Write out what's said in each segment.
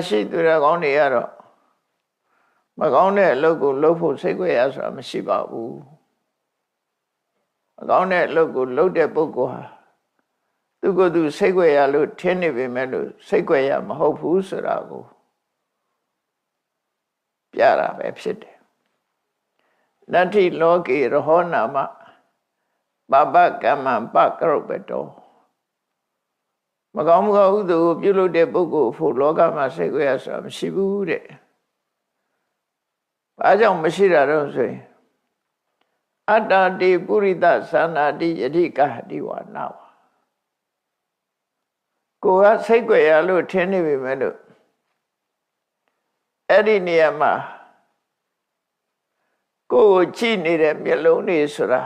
ရှိသူရကောင်းတွေကတော့မကောင်းတဲ့အလုပ်ကိုလုပ်ဖို့စိတ်ကြွယ်ရဆိုတာမရှိပါဘူးမကောင်းတဲ့အလုပ်ကိုလုပ်တဲ့ပုဂ္ဂိုလ်ဟာသူကသူစိတ်ကြွယ်ရလို့ထင်နေပေမဲ့လို့စိတ်ကြွယ်ရမဟုတ်ဘူးဆိုတာကိုပြတာပဲဖြစ်တယ်နတ္ထိလောကေရဟောနာမပပကမ္မပကရုပ္ပတောမကောင်းမှုအဟုသို့ပြုလုပ်တဲ့ပုဂ္ဂိုလ်ဖို့လောကမှာစိတ်ကြွယ်ရဆိုတာမရှိဘူးတဲ့ဘာကြောင့်မရှိတာတော့ဆိုရင်အတ္တတိပုရိသသနာတိယတိကဟတိဝါနာဝကိုယ်ကစိတ်ကြွယ်ရလို့ထင်နေပြီမဲ့လို့အဲ့ဒီနေရာမှာကိုယ်ကြည့်နေတဲ့မျက်လုံးတွေဆိုတာ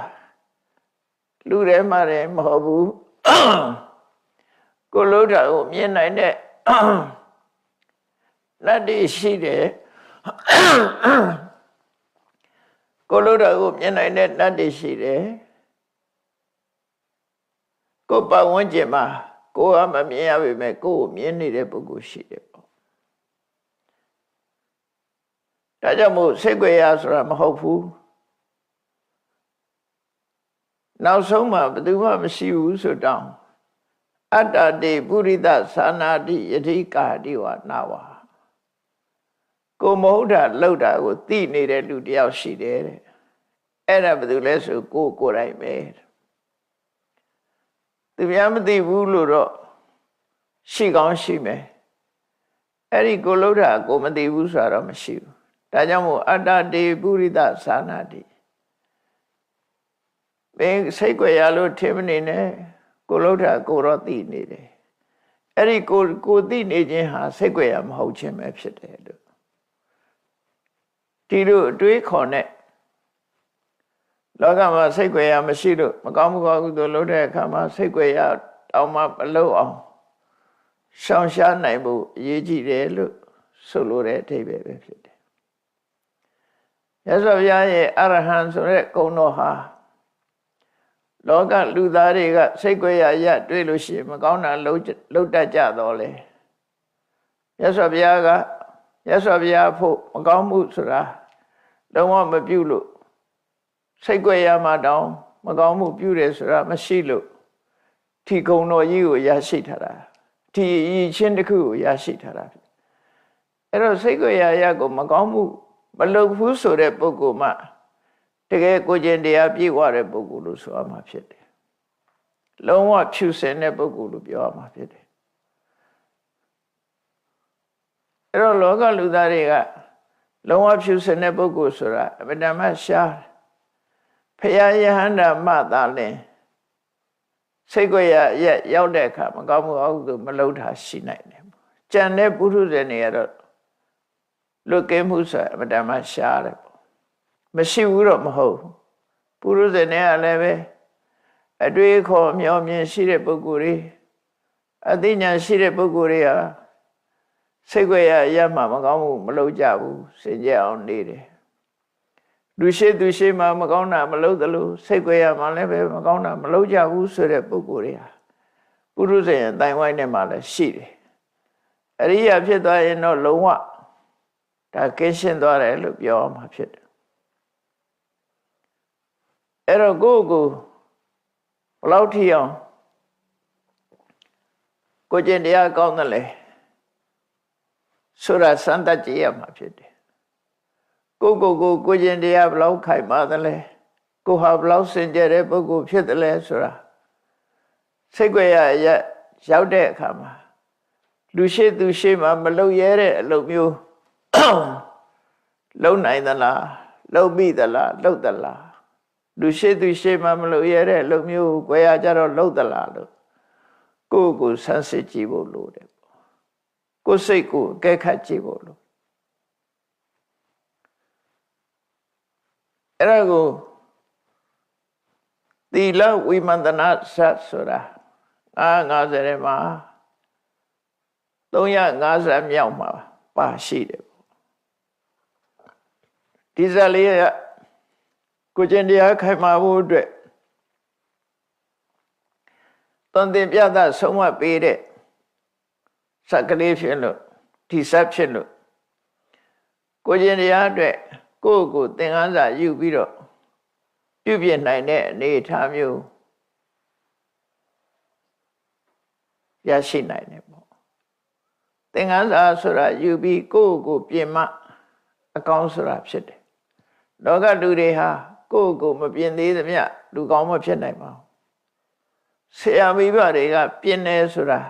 လူထဲမှာလည်းမဟုတ်ဘူးကိုလို့တာကိုမြင်နိုင်တဲ့လက်တွေရှိတယ်ကိုလို့တာကိုမြင်နိုင်တဲ့လက်တွေရှိတယ်ကိုပတ်ဝန်းကျင်မှာကိုကမမြင်ရပေမဲ့ကိုကိုမြင်နေတဲ့ပုဂ္ဂိုလ်ရှိတယ်ပေါ့ဒါကြောင့်မို့စိတ်ကြွယ်ရဆိုတာမဟုတ်ဘူးနောက်ဆုံးမှာဘယ်သူမှမရှိဘူးဆိုတော့အတ္တတိပုရိသသနာတိယတိကာတိဝနာဝကိုမဟုတ်တာလောက်တာကိုသိနေတဲ့လူတယောက်ရှိတယ်တဲ့အဲ့ဒါဘယ်သူလဲဆိုကိုယ်တိုင်ပဲသူများမသိဘူးလို့တော့ရှိကောင်းရှိမယ်အဲ့ဒီကိုလောက်တာကိုမသိဘူးဆိုတော့မရှိဘူးဒါကြောင့်မို့အတ္တတိပုရိသသနာတိဘယ်စိတ်ကြွယ်ရလို့ထင်မနေနဲ့ကိုလောက်တာကိုတော့သိနေတယ်အဲ့ဒီကိုသိနေခြင်းဟာစိတ်ကြွယ်ရမဟုတ်ခြင်းပဲဖြစ်တယ်လို့ဒီလိုအတွေးခေါ်နဲ့လောကမှာစိတ်ကြွယ်ရမရှိလို့မကောင်းမှုကောင်းကုသိုလ်လုပ်တဲ့အခါမှာစိတ်ကြွယ်ရတောင်းမှမလုပ်အောင်ရှောင်ရှားနိုင်ဖို့အရေးကြီးတယ်လို့ဆိုလိုတဲ့အဓိပ္ပာယ်ပဲဖြစ်တယ်ရသော်ဘုရားရဲ့အရဟံဆိုတဲ့ဂုဏ်တော်ဟာလောကလူသားတွေကစိတ်ကြွယ်ရတွေ့လို့ရှိရင်မကောင်းတာလုပ်တတ်ကြတော့လေရသော်ဘုရားကရသော်ဘုရားဖို့မကောင်းမှုဆိုတာလုံးဝမပြုလို့စိတ်ကြွယ်ရမှတောင်မကောင်းမှုပြုတယ်ဆိုတာမရှိလို့ဒီဂုဏ်တော်ကြီးကိုရရှိထားတာဒီအရေးချင်းတစ်ခုကိုရရှိထားတာအဲ့တော့စိတ်ကြွယ်ရကိုမကောင်းမှုမလုပ်ဘူးဆိုတဲ့ပုဂ္ဂိုလ်မှတကယ်ကိုကျင့်တရားပြည့်ဝတဲ့ပုဂ္ဂိုလ်လို့ဆိုရမှာဖြစ်တယ်လုံးဝဖြူစင်တဲ့ပုဂ္ဂိုလ်လို့ပြောရမှာဖြစ်တယ်အဲ့တော့လောကလူသားတွေကလုံးဝဖြူစင်တဲ့ပုဂ္ဂိုလ်ဆိုတာအမှန်တမ်းရှားဖရာယဟန္တာမှသာလင်စိတ်ကြွယ်ရရောက်တဲ့အခါမကောင်းမှုအကုသိုလ်မလုပ်တာရှိနိုင်တယ်ကြံတဲ့ပုထုဇဉ်တွေကတော့လွတ်ကင်းမှုဆိုတာအမှန်တမ်းရှားတယ်ပေါ့မရှိဘူးတော့မဟုတ်ပုထုဇဉ်တွေကလည်းပဲအတွေ့အခေါ်မျှော်မြင်ရှိတဲ့ပုဂ္ဂိုလ်တွေအသိဉာဏ်ရှိတဲ့ပုဂ္ဂိုလ်တွေဟာစိတ်ကြွယ်ရမှမကောင်းမှုမလုပ်ကြဘူးစင်ကြယ်အောင်နေတယ်လူရှိမှမကောင်းတာမလုပ်သလိုစိတ်ကြွယ်ရမှလည်းပဲမကောင်းတာမလုပ်ကြဘူးဆိုတဲ့ပုဂ္ဂိုလ်တွေဟာပုထုဇဉ်အတိုင်းဝိုင်းထဲမှာလည်းရှိတယ်အရိယာဖြစ်သွားရင်တော့လုံးဝဒါကင်းရှင်းသွားတယ်လို့ပြောမှာဖြစ်တယ်အဲ့တော့ကိုယ့်ကိုဘယ်လောက်ထိအောင်ကိုကျင့်တရားကောင်းတယ်လဲဆိုတာစမ်းသပ်ကြည့်ရမှာဖြစ်တယ်ကိုကျင့်တရားဘယ်လောက်ခိုင်ပါသလဲကိုဟာဘယ်လောက်စင်ကြယ်တဲ့ပုဂ္ဂိုလ်ဖြစ်တယ်လဲဆိုတာစိတ်ကြွယ်ရရောက်တဲ့အခါမှာလူရှိမှမလုပ်ရတဲ့အလုပ်မျိုးလုပ်နိုင်သလားလုပ်မိသလားလုပ်သလားလူရှိမှမလုပ်ရတဲ့အလုပ်မျိုးကိုယ်ရကြတော့လုပ်သလားလို့ကိုဆန်းစစ်ကြည့်ဖို့လိုတယ်ကိုစိတ်ကိုအကဲခတ်ကြည့်ဖို့လိုအဲ့ဒါကိုသီလဝိမန္တနာစဆိုတာ50ထဲမှာ350မြောက်မှာပါရှိတယ်ဒီဇာလေးကကိုကျင့်တရားခိုင်မာဖို့အတွက်တန်တင်ပြသဆုံးမပေးတဲ့စက်ကလေးဖြစ်လို့ ဒီဆက်ဖြစ်လို့ကိုကျင့်တရားအတွက်ကိုယ့်ကိုသင်္ကန်းစာယူပြီးတော့ပြုပြင်နိုင်တဲ့အနေအထားမျိုးရရှိနိုင်တယ်ပေါ့သင်္ကန်းစာဆိုတာယူပြီးကိုယ့်ကိုပြင်မှအကောင်းဆိုတာဖြစ်တယ်လောကလူတွေဟာကိုယ့်ကိုမပြင်သေးသမျှလူကောင်းမဖြစ်နိုင်ပါဘူးဆရာမိဘတွေကပြင်တယ်ဆိုတာ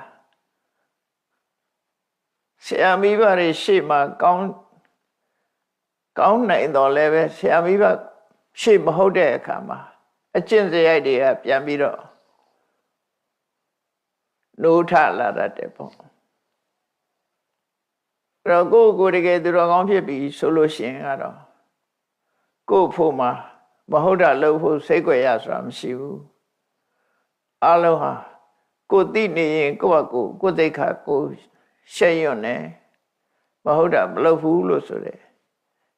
ဆရာမိဘတွေရှေ့မှာကောင်းနိုင်တော့လည်းပဲဆရာမိဘရှေ့မဟုတ်တဲ့အခါမှာအကျင့်စရိုက်တွေကပြန်ပြီးတော့နိုးထလာတတ်တယ်ပေါ့အဲ့တော့ကိုယ်တကယ်သူတော်ကောင်းဖြစ်ပြီဆိုလို့ရှိရင်ကတော့ကိုယ်ဖို့မှာမဟုတ်တာလုပ်ဖို့စိတ်ကြွယ်ရဆိုတာမရှိဘူးအလုံးဟာကိုသိနေရင်ကိုယ့်ကိုယ်သိက္ခာကိုရှက်ရွံ့နေမဟုတ်တာမလုပ်ဘူးလို့ဆိုတယ်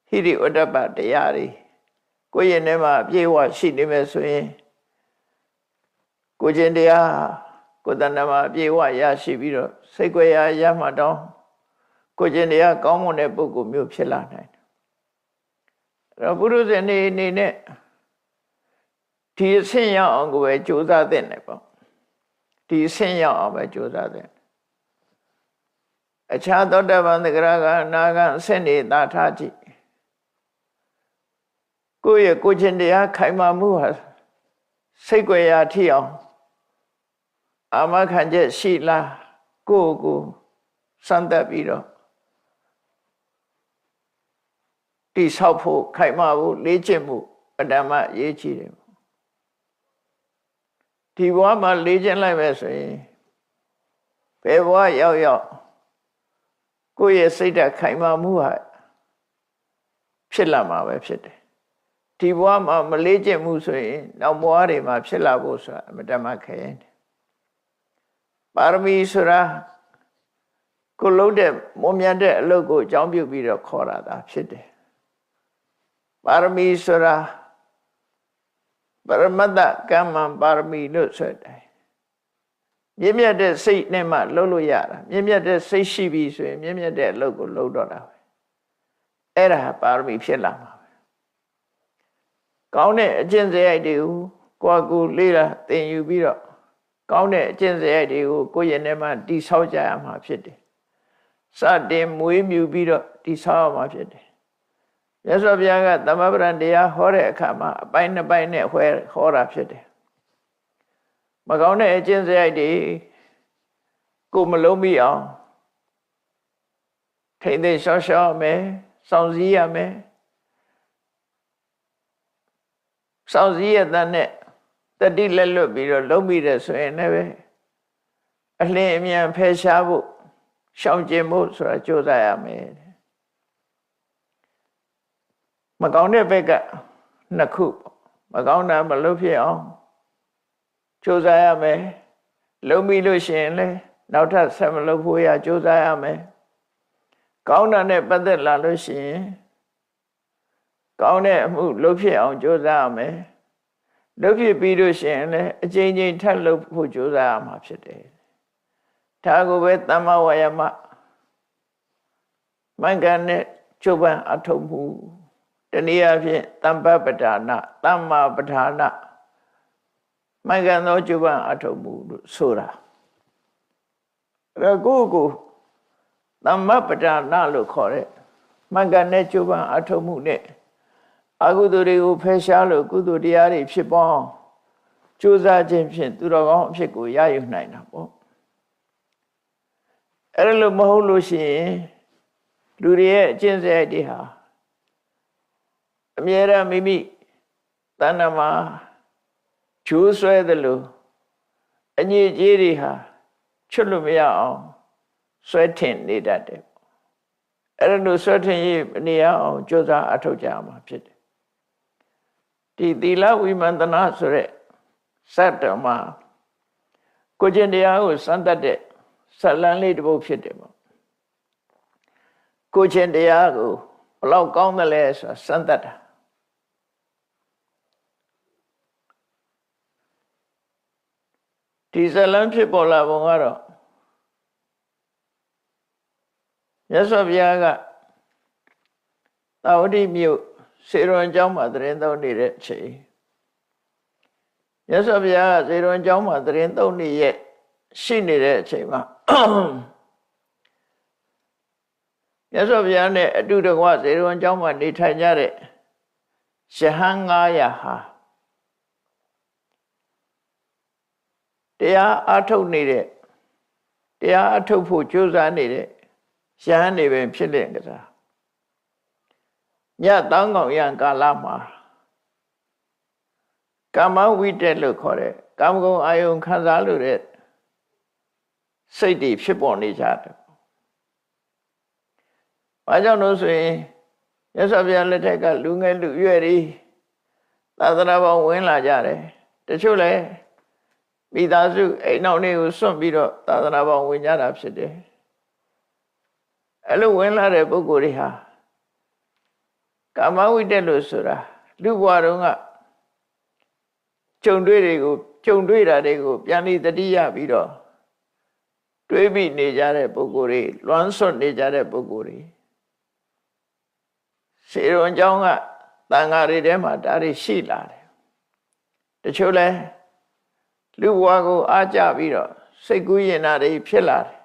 ဟိရိဝတ္တပတရားတွေကိုယ့်ရဲ့ထဲမှာအပြည့်အဝရှိနေမယ်ဆိုရင်ကိုယ်ချင်းတရားကိုယ်တဏ္ဍာမှာအပြည့်အဝရရှိပြီးတော့စိတ်ကြွယ်ရမှတော့ကိုယ်ချင်းတရားကောင်းမွန်တဲ့ပုဂ္ဂိုလ်မျိုးဖြစ်လာနိုင်တယ်အဲ့တော့ပုရုဇဉ်အနေနဲ့ဒီအဆင့်ရောက်အောင်ကိုပဲကြိုးစားသင့်တယ်ပေါ့ဒီအဆင့်ရောက်အောင်ပဲကြိုးစားသင့်အခြားသောတပန်သဂရကအနာကအဆင့်တွေသာထားကြည့်ကိုယ့်ရဲ့ကိုယ်ချင်းတရားခိုင်မာမှုဟာစိတ်ကြွယ်ရာထိအောင်အာမခံချက်ရှိလားကိုယ့်ကိုစမ်းသပ်ပြီးတော့တိဆောက်ဖို့ခိုင်မာဖို့လေ့ကျင့်မှုအတ္တမရေးကြည့်တယ်ဒီဘဝမှာလေ့ကျင့်လိုက်မယ်ဆိုရင်ဘယ်ဘဝရောက်ကိုယ့်ရဲ့စိတ်ဓာတ်ခိုင်မာမှုဟာဖြစ်လာမှာပဲဖြစ်တယ်ဒီဘဝမှာမလေ့ကျင့်မှုဆိုရင်နောက်ဘဝတွေမှာဖြစ်လာဖို့ဆိုတာအတ္တမခဲရင်ပါရမီဆိုတာကိုလုံးတဲ့မွန်မြတ်တဲ့အလုပ်ကိုအကြောင်းပြုပြီးတော့ခေါ်တာသာဖြစ်တယ်ပါရမီဆိုတာပရမတ္တကမ္မပါရမီလို့ဆိုတယ်မြင့်မြတ်တဲ့စိတ်နဲ့မှလုပ်လို့ရတာမြင့်မြတ်တဲ့စိတ်ရှိပြီဆိုရင်မြင့်မြတ်တဲ့အလုပ်ကိုလုပ်တော့တာပဲအဲ့ဒါပါရမီဖြစ်လာမှာပဲကောင်းတဲ့အကျင့်စရိုက်တွေကိုကိုယ်လေးတာသင်ယူပြီးတော့ကောင်းတဲ့အကျင့်စရိုက်တွေကိုကိုယ့်ရဲ့ထဲမှာတိဆောက်ကြရမှာဖြစ်တယ်စတင်မွေးမြူပြီးတော့တိဆောက်ရမှာဖြစ်တယ်မြတ်စွာဘုရားကသမဗုဒ္ဓတရားဟောတဲ့အခါမှာအပိုင်းနှစ်ပိုင်းနဲ့ဟောတာဖြစ်တယ်မကောင်းတဲ့အကျင့်စရိုက်တွေကိုမလုံးမိအောင်ထိမ့်သိမ်းရှောက်ရှောက်မယ်စောင့်စည်းရမယ်စောင့်စည်းရတဲ့နဲ့တတိလက်လွတ်ပြီးတော့လုံးမိတယ်ဆိုရင်လည်းအလင်းအမြန်ဖယ်ရှားဖို့ရှောင်ကျဉ်ဖို့ဆိုတာကြိုးစားရမယ်မကောင်းတဲ့ဘက်ကနှစ်ခုမကောင်းတာမလုပ်ဖြစ်အောင်ကြိုးစားရမယ်လုံးမိလို့ရှိရင်လည်းနောက်ထပ်ဆက်မလုပ်ဖို့ရကြိုးစားရမယ်ကောင်းတာနဲ့ပတ်သက်လာလို့ရှိရင်ကောင်းတဲ့အမှုလုပ်ဖြစ်အောင်ကြိုးစားရမယ်လုပ်ဖြစ်ပြီးလို့ရှိရင်လည်းအချိန်ချင်းထပ်လုပ်ဖို့ကြိုးစားရမှာဖြစ်တယ်ဒါကိုပဲသမ္မာဝါယာမမှန်ကန်တဲ့ကျုပ်ပန်းအထုံးမှုတနည်းအားဖြင့်သမ္ပပဒါနသမ္မာပဌာနမှန်ကန်သောကျုပ်ပန်းအထုံးမှုလို့ဆိုတာအဲ့ကိုသမ္မာပဌာနလို့ခေါ်တဲ့မှန်ကန်တဲ့ကျုပ်ပန်းအထုံးမှုနဲ့အကုသိုလ်တွေကိုဖယ်ရှားလို့ကုသိုလ်တရားတွေဖြစ်ပေါ်ကြိုးစားခြင်းဖြင့်သူတော်ကောင်းအဖြစ်ကိုရယူနိုင်တာပေါ့အဲ့လိုမဟုတ်လို့ရှိရင်လူတွေရဲ့အကျင့်စရိုက်တွေဟာအမြဲတမ်းမိမိတဏ္ဍာမှာကျိုးဆွဲသလိုအညစ်အကြေးတွေဟာချွတ်လို့မရအောင်ဆွဲထင်နေတတ်တယ်အဲ့လိုဆွဲထင်ရနေရအောင်ကြိုးစားအထောက်ကြမှာဖြစ်တယ်ဒီသီလဝိမန္တနာဆိုတဲ့စက်တော်မှာကိုကျင့်တရားကိုစမ်းသပ်တဲ့ဇာလံလေးတစ်ပုဒ်ဖြစ်တယ်ပေါ့ကိုကျင့်တရားကိုဘလောက်ကောင်းတယ်လဲဆိုတာစမ်းသပ်တာဒီဇာလံဖြစ်ပေါ်လာပုံကတော့ မြတ်စွာဘုရားကသာဝတိမြို့စေရွန်ကျောင်းမှာသတင်းသုံးနေတဲ့အချိန်မြတ်စွာဘုရားကစေရွန်ကျောင်းမှာသတင်းသုံးနေရဲ့ရှိနေတဲ့အချိန်မှာမြတ်စွာဘုရားနဲ့အတူတကွစေရွန်ကျောင်းမှာနေထိုင်ကြတဲ့ယဟန်900ဟာတရားအထုတ်နေတဲ့တရားအထုတ်ဖို့ကြိုးစားနေတဲ့ယဟန်တွေပဲဖြစ်လင့်ကြတာညတောင်းကောင်ရံကာလမှာကာမဝိတက်လို့ခေါ်တဲ့ကာမဂုဏ်အာယုံခံစားလို့တဲ့စိတ်တွေဖြစ်ပေါ်နေကြတယ်။ဘာကြောင့်လို့ဆိုရင်မြတ်စွာဘုရားလက်ထက်ကလူငယ်လူရွယ်တွေသာသနာပေါင်းဝင်လာကြတယ်။တချို့လည်းမိသားစုအိမ်နောက်တွေကိုစွန့်ပြီးတော့သာသနာပေါင်းဝင်ကြတာဖြစ်တယ်။အဲ့လိုဝင်လာတဲ့ပုဂ္ဂိုလ်တွေဟာကာမဝိတက်လို့ဆိုတာလူဘဝတုန်းကကြုံတွေ့တာတွေကိုပြန်ပြီးတတိယပြီးတော့တွေးပြီးနေကြတဲ့ပုဂ္ဂိုလ်တွေလွမ်းဆွတ်နေကြတဲ့ပုဂ္ဂိုလ်တွေစေရွန်ကျောင်းကတန်ဃာတွေထဲမှာဒါတွေရှိလာတယ်တချို့လဲလူဘဝကိုအားကြပြီးတော့စိတ်ကူးရင်နာတွေဖြစ်လာတယ်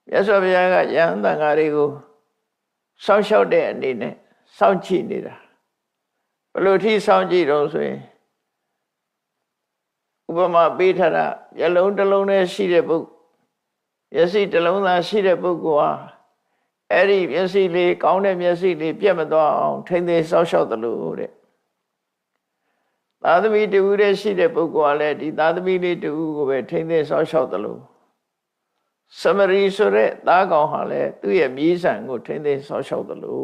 မြတ်စွာဘုရားကယဟန်တန်ဃာတွေကိုစောင့်ရှောက်တဲ့အနေနဲ့စောင့်ကြည့်နေတာဘယ်လိုထိစောင့်ကြည့်တော့ဆိုရင်ဥပမာပေးထားတာမျက်လုံးတစ်လုံးနဲ့ရှိတဲ့ပုဂ္ဂိုလ်မျက်စိတစ်လုံးသာရှိတဲ့ပုဂ္ဂိုလ်ဟာအဲ့ဒီမျက်စိလေးကောင်းတဲ့မျက်စိလေးပြတ်မသွားအောင်ထိမ့်သိမ်းစောင့်ရှောက်သလိုတဲ့သာသမီတူတဲ့ရှိတဲ့ပုဂ္ဂိုလ်ကလည်းဒီသာသမီလေးတူကိုပဲထိမ့်သိမ်းစောင့်ရှောက်သလိုသမရီဆိုတဲ့သားကောင်ဟာလည်းသူ့ရဲ့မြည်ဆံကိုထိမ့်သိမ်းစောင့်ရှောက်သလို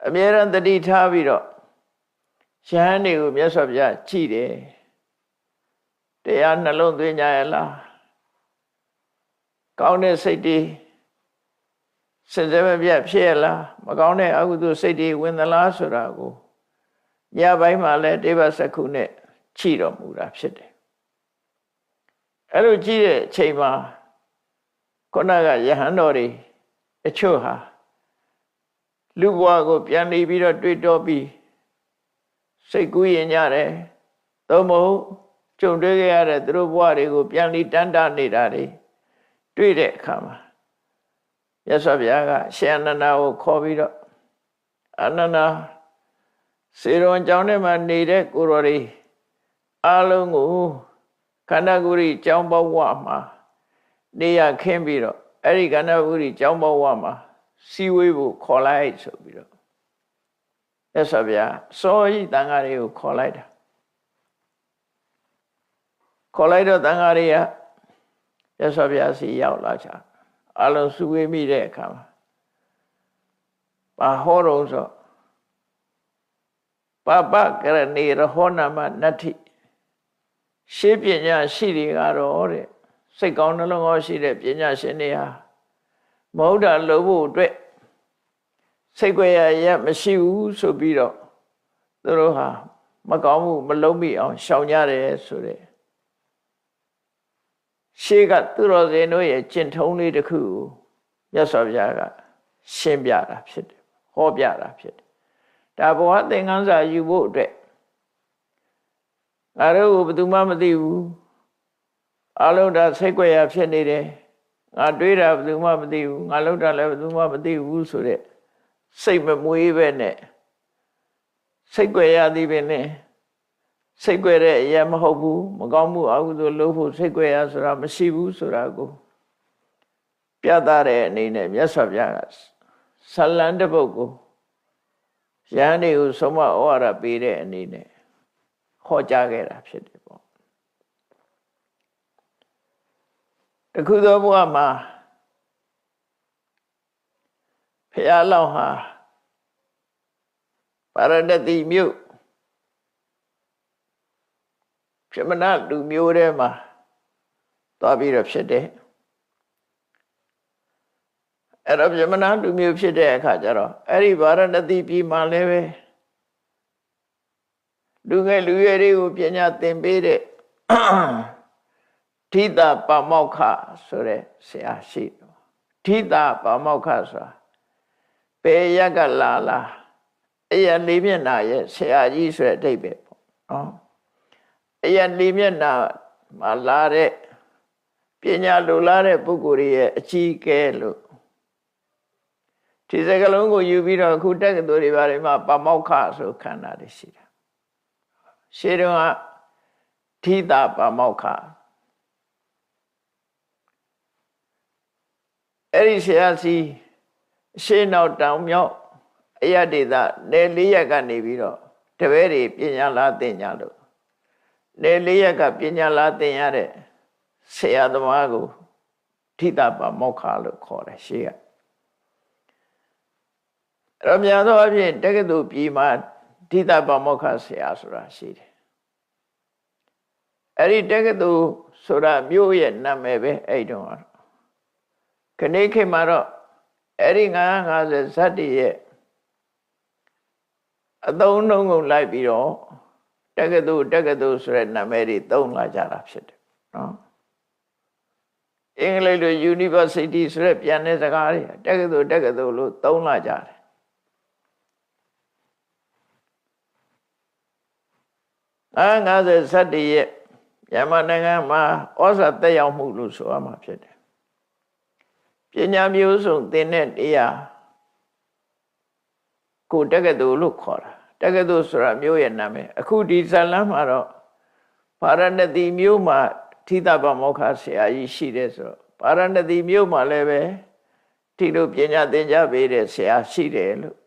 အမြဲတမ်းတတိထားပြီးတော့ယဟန်တွေကိုမြတ်စွာဘုရားကြည့်တယ်တရားနှလုံးသွင်းကြရလားကောင်းတဲ့စိတ်တွေစင်စဲမပြတ်ဖြစ်ရလားမကောင်းတဲ့အကုသိုလ်စိတ်တွေဝင်သလားဆိုတာကိုညပိုင်းမှာလည်းတေဘစက္ခုနဲ့ကြည့်တော်မူတာဖြစ်တယ်အဲ့လိုကြည့်တဲ့အချိန်မှာခုနကယဟန်တော်တွေအချို့ဟာလူဘဝကိုပြန်နေပြီးတော့တွေ့တော့ပြီးစိတ်ကူးရင်ကြတယ်သို့မဟုတ်ကြုံတွေ့ခဲ့ရတဲ့သူတို့ဘဝတွေကိုပြန်လီတန်းတာနေတာတွေတွေ့တဲ့အခါမှာမြတ်စွာဘုရားကရှင်အနန္ဒာကိုခေါ်ပြီးတော့အနန္ဒာစေရွန်ကျောင်းထဲမှာနေတဲ့ကိုယ်တော်တွေအားလုံးကိုခန္ဓာကိုယ်ကြီးကျောင်းဘဝမှာနေရခင်းပြီးတော့အဲ့ဒီခန္ဓာကိုယ်ကြီးကျောင်းဘဝမှာစီဝေးဖို့ခေါ်လိုက်ဆိုပြီးတော့မြတ်စွာဘုရားစောဤတန်ဃာတွေကိုခေါ်လိုက်တာခေါ်လိုက်တော့တန်ဃာတွေကမြတ်စွာဘုရားစီရောက်လာကြအလုံးစုဝေးမိတဲ့အခါမှာဘာဟောတော့ဆိုပပကရဏီရဟောနာမနတ္ထိရှေးပညာရှိတွေကတော့တဲ့စိတ်ကောင်းနှလုံးကောင်းရှိတဲ့ပညာရှင်တွေဟာမဟုတ်တာလို့ဖို့အတွက်စိတ်ကြွရရမရှိဘူးဆိုပြီးတော့သူတို့ဟာမကောင်းမှုမလုံးမိအောင်ရှောင်ကြတယ်ဆိုတဲ့ရှေးကသူတော်စင်တို့ရဲ့ကျင့်ထုံးလေးတစ်ခုကိုမြတ်စွာဘုရားကရှင်းပြတာဖြစ်တယ်ဟောပြတာဖြစ်တယ်ဒါဘဝသင်္ကန်းစာယူဖို့အတွက်ငါတို့ဘယ်သူမှမသိဘူးအလုံးဒါစိတ်ကြွရဖြစ်နေတယ်ငါတွေးတာဘယ်သူမှမသိဘူးငါလုပ်တာလည်းဘယ်သူမှမသိဘူးဆိုတဲ့စိတ်မမွေးပဲနဲ့စိတ်ကြွရသည်ပင်နဲ့စိတ်ကြွတဲ့အရာမဟုတ်ဘူးမကောင်းမှုအကုသိုလ်လုပ်ဖို့စိတ်ကြွရဆိုတာမရှိဘူးဆိုတာကိုပြသတဲ့အနေနဲ့မြတ်စွာဘုရားကဇလံတစ်ပုဒ်ကိုယဟန်တွေကိုဆုံးမဩဝါဒပေးတဲ့အနေနဲ့ဟောကြားခဲ့တာဖြစ်တယ်ပေါ့တခုသောဘုရားမှာဘုရားလောင်းဟာပါရဏသီမြို့ပြမနာလူမျိုးထဲမှာသွားပြီးတော့ဖြစ်တယ်အဲ့တော့ပြမနာလူမျိုးဖြစ်တဲ့အခါကျတော့အဲ့ဒီဗာရဏသီပြည်မှာလည်းပဲလူငယ်လူရွယ်တွေကိုပညာသင်ပေးတဲ့ဓိတာပမောက္ခဆိုတဲ့ဆရာရှိတယ်ဓ ထိတာပါမောက္ခဆိုတာပေရက်ကလာအယလေးမျက်နာရဲ့ဆရာကြီးဆိုတဲ့အဓိပ္ပာယ်ပေါ့နော်အယလေးမျက်နာမှာလာတဲ့ပညာလိုလားတဲ့ပုဂ္ဂိုလ်ရဲ့အကြီးကဲလို့ဒီစကားလုံးကိုယူပြီးတော့အခုတက္ကသိုလ်တွေဘာတွေမှာပါမောက္ခဆိုခန္ဓာတွေရှိတာရှေးတုန်းကထိတာပါမောက္ခအဲ့ဒီဆရာစီရှေးနောက်တောင်မြောက်အယဒေသနယ်၄ရက်ကနေပြီးတော့တပည့်တွေပညာလာသင်ကြလို့နယ်၄ရက်ကပညာလာသင်ရတဲ့ဆရာသမားကိုထိတာပါမောက္ခလို့ခေါ်တယ်ရှေးကအဲ့တော့များသောအားဖြင့်တက္ကသိုလ်ပြည်မှာထိတာပါမောက္ခဆရာဆိုတာရှိတယ်အဲ့ဒီတက္ကသိုလ်ဆိုတာမြို့ရဲ့နာမည်ပဲအဲ့တုန်းကတော့ခဏခေတ်မှာတော့အဲ့ဒီ950ဇတ်တည်းရဲ့အသုံးနှုန်းကိုလိုက်ပြီးတော့တက္ကသိုလ်ဆိုတဲ့နာမည်တွေသုံးလာကြတာဖြစ်တယ်နော်အင်္ဂလိပ်လို university ဆိုတဲ့ပြန်တဲ့စကားတွေတက္ကသိုလ်လို့သုံးလာကြတယ်950ဇတ်တည်းရဲ့မြန်မာနိုင်ငံမှာဩဇာတက်ရောက်မှုလို့ဆိုရမှာဖြစ်တယ်ပညာမျိုးစုံသင်တဲ့နေရာကိုတက္ကသိုလ်လို့ခေါ်တာတက္ကသိုလ်ဆိုတာမျိုးရဲ့နာမည်အခုဒီဇာလန်းမှာတော့ဗာရာဏသီမြို့မှာထိတာပါမောက္ခဆရာကြီးရှိတယ်ဆိုတော့ဗာရာဏသီမြို့မှာလည်းပဲဒီလိုပညာသင်ကြားပေးတဲ့ဆရာရှိတယ်လို့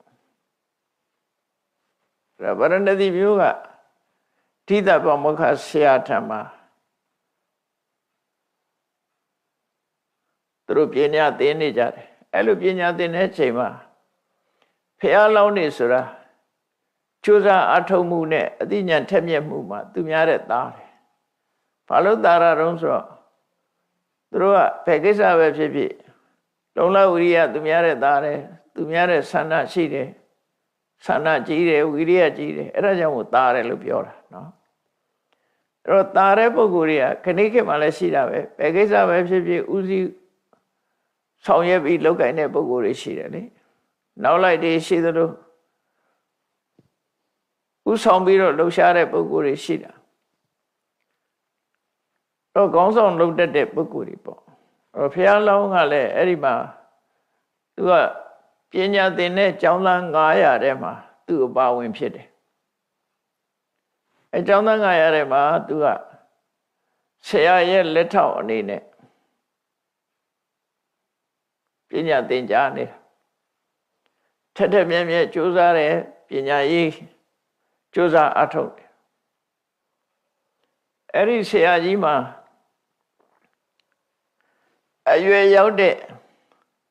ဗာရာဏသီမြို့ကထိတာပါမောက္ခဆရာထံမှာသူတို့ပညာသင်နေကြတယ်အဲ့လိုပညာသင်တဲ့အချိန်မှာဖះလောင်းနေဆိုတာကျိုးစားအထုံမှုနဲ့အသိဉာဏ်ထက်မြက်မှုမှာသူများတဲ့သားတယ်ဘာလို့သားရတော့ဆိုတော့သူတို့ကဘယ်ကိစ္စပဲဖြစ်ဖြစ်လုံလဝိရိယသူများတဲ့သားတယ်သူများတဲ့ဆန္ဒရှိတယ်ဆန္ဒကြီးတယ်ဝိရိယကြီးတယ်အဲ့ဒါကြောင့်ကိုသားတယ်လို့ပြောတာနော်အဲ့တော့သားတဲ့ပုဂ္ဂိုလ်တွေကခဏခေတ်မှလည်းရှိတာပဲဘယ်ကိစ္စပဲဖြစ်ဖြစ်ဥစည်းဆောင်ရွက်ပြီးလုပ်ကိုင်တဲ့ပုဂ္ဂိုလ်တွေရှိတယ်လေနောက်လိုက်တွေရှိသလိုဥဆောင်ပြီးတော့လှူရှားတဲ့ပုဂ္ဂိုလ်တွေရှိတာတော့ခေါင်းဆောင်လုပ်တတ်တဲ့ပုဂ္ဂိုလ်တွေပေါ့ဘုရားလောင်းကလည်းအဲ့ဒီမှာသူကပညာသင်တဲ့ကျောင်းသား900ထဲမှာသူ့အပါဝင်ဖြစ်တယ်အဲကျောင်းသား900ထဲမှာသူကဆရာရဲ့လက်ထောက်အနေနဲ့ပညာသင်ကြားနေတာထက်မြက်မြက်ကြိုးစားတယ်ပညာရေးကြိုးစားအထောက်တယ်အဲ့ဒီဆရာကြီးမှာအရွယ်ရောက်တဲ့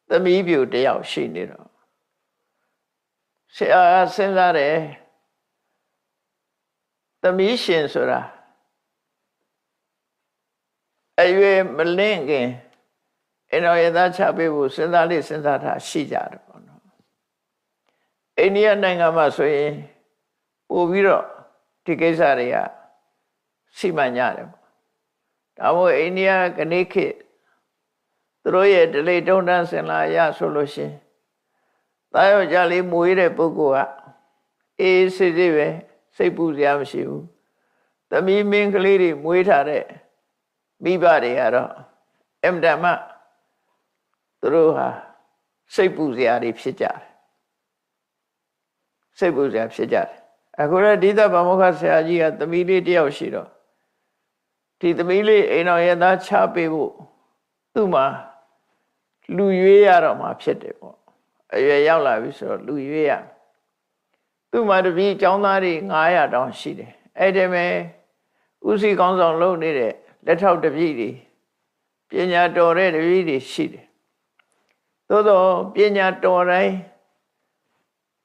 သမီးပြူတယောက်ရှိနေတော့ဆရာစဉ်းစားတယ်သမီးရှင်ဆိုတာအရွယ်မလင့်ခင်အင်တော်ရသားချပေးဖို့စဉ်းစားထားရှိကြတယ်ပေါ့နော်အိန္ဒိယနိုင်ငံမှာဆိုရင်ပို့ပြီးတော့ဒီကိစ္စတွေကစီမံကြတယ်ပေါ့ဒါမို့အိန္ဒိယကနေခေတ်သူတို့ရဲ့ဒလိတုံးတန်းစင်လာရဆိုလို့ရှိရင်တာယောက်ျားလေးမွေးတဲ့ပုဂ္ဂိုလ်ကအေးစစ်စစ်ပဲစိတ်ပူစရာမရှိဘူးသမီးမင်းကလေးတွေမွေးထားတဲ့မိဘတွေကတော့အင်တမသူတို့ဟာစိတ်ပူစရာတွေဖြစ်ကြတယ်စိတ်ပူစရာဖြစ်ကြတယ်အခုလည်းဒီသဗ္ဗမောက္ခဆရာကြီးကသမီးလေးတယောက်ရှိတော့ဒီသမီးလေးအိမ်တော်ရဲ့သားချပေးဖို့သူ့မှာလူရွေးရတော့မှဖြစ်တယ်ပေါ့အရွယ်ရောက်လာပြီဆိုတော့လူရွေးရသူ့မှာတပည့်ကျောင်းသားတွေ900တောင်ရှိတယ်အဲ့ဒီမဲ့ဥစည်းကောင်းဆောင်လုပ်နေတဲ့လက်ထောက်တပည့်တွေပညာတော်တဲ့တပည့်တွေရှိတယ်သို့တော့ပညာတော်တိုင်း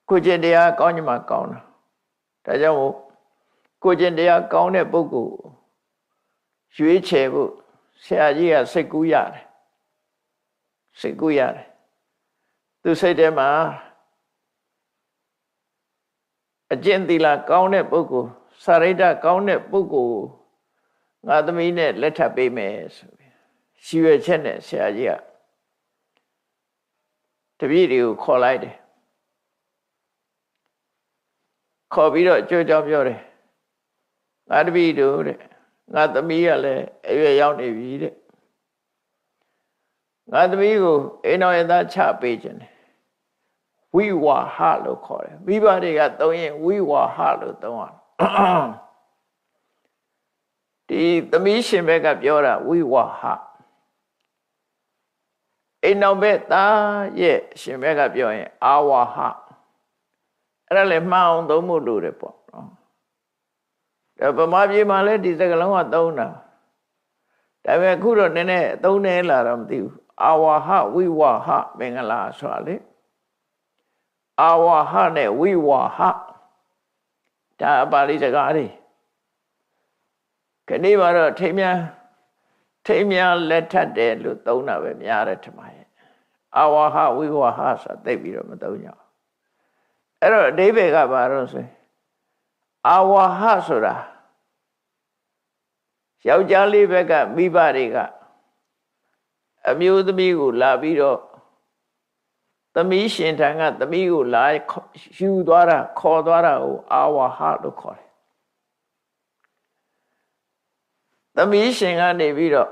ကိုကျင့်တရားကောင်းကြမှာကောင်းတာဒါကြောင့်မို့ကိုကျင့်တရားကောင်းတဲ့ပုဂ္ဂိုလ်ရွေးချယ်ဖို့ဆရာကြီးကစိတ်ကူးရတယ်သူစိတ်ထဲမှာအကျင့်သီလကောင်းတဲ့ပုဂ္ဂိုလ်စာရိတ္တကောင်းတဲ့ပုဂ္ဂိုလ်ငါသမီးနဲ့လက်ထပ်ပေးမယ်ဆိုပြီးရှိရွယ်ချက်နဲ့ဆရာကြီးက ပြည့်တွေကိုခေါ်လိုက်တယ်ခေါ်ပြီးတော့ကြွကြောင်းပြောတယ်ငါတပည့်တို့တဲ့ငါသမီးကလည်းအရွယ်ရောက်နေပြီတဲ့ငါသမီးကိုအိမ်တော်ရဲ့သားချပေးခြင်းတယ်ဝိဝါဟလို့ခေါ်တယ်မိဘတွေကသုံးရင်ဝိဝါဟလို့သုံးရဒီသမီးရှင်ဘက်ကပြောတာဝိဝါဟအိမ်တော်ဘက်သားရဲ့ရှင်ဘက်ကပြောရင်အာဝါဟအဲ့ဒါလည်းမှန်အောင်သုံးဖို့လိုတယ်ပေါ့နော်ဒါဗမာပြည်မှာလည်းဒီစကားလုံးကသုံးတာဒါပေမဲ့အခုတော့နည်းနည်းသုံးနေလာတော့မသိဘူးအာဝါဟဝိဝါဟမင်္ဂလာဆိုတာလေအာဝါဟနဲ့ဝိဝါဟဒါပါဠိစကားတွေခဏမှာတော့ထိမ်းများလက်ထပ်တယ်လို့သုံးတာပဲများတယ်ထင်ပါရဲ့အာဝါဟဝိဝါဟဆိုတာသိပြီးတော့မသုံးကြဘူးအဲ့တော့အဓိပ္ပာယ်ကဘာလို့ဆိုအာဝါဟဆိုတာယောက်ျားလေးဘက်ကမိဘတွေကအမျိုးသမီးကိုလာပြီးတော့သမီးရှင်ထံကသမီးကိုလာယူသွားတာခေါ်သွားတာကိုအာဝါဟလို့ခေါ်တယ်သမီးရှင်ကနေပြီးတော့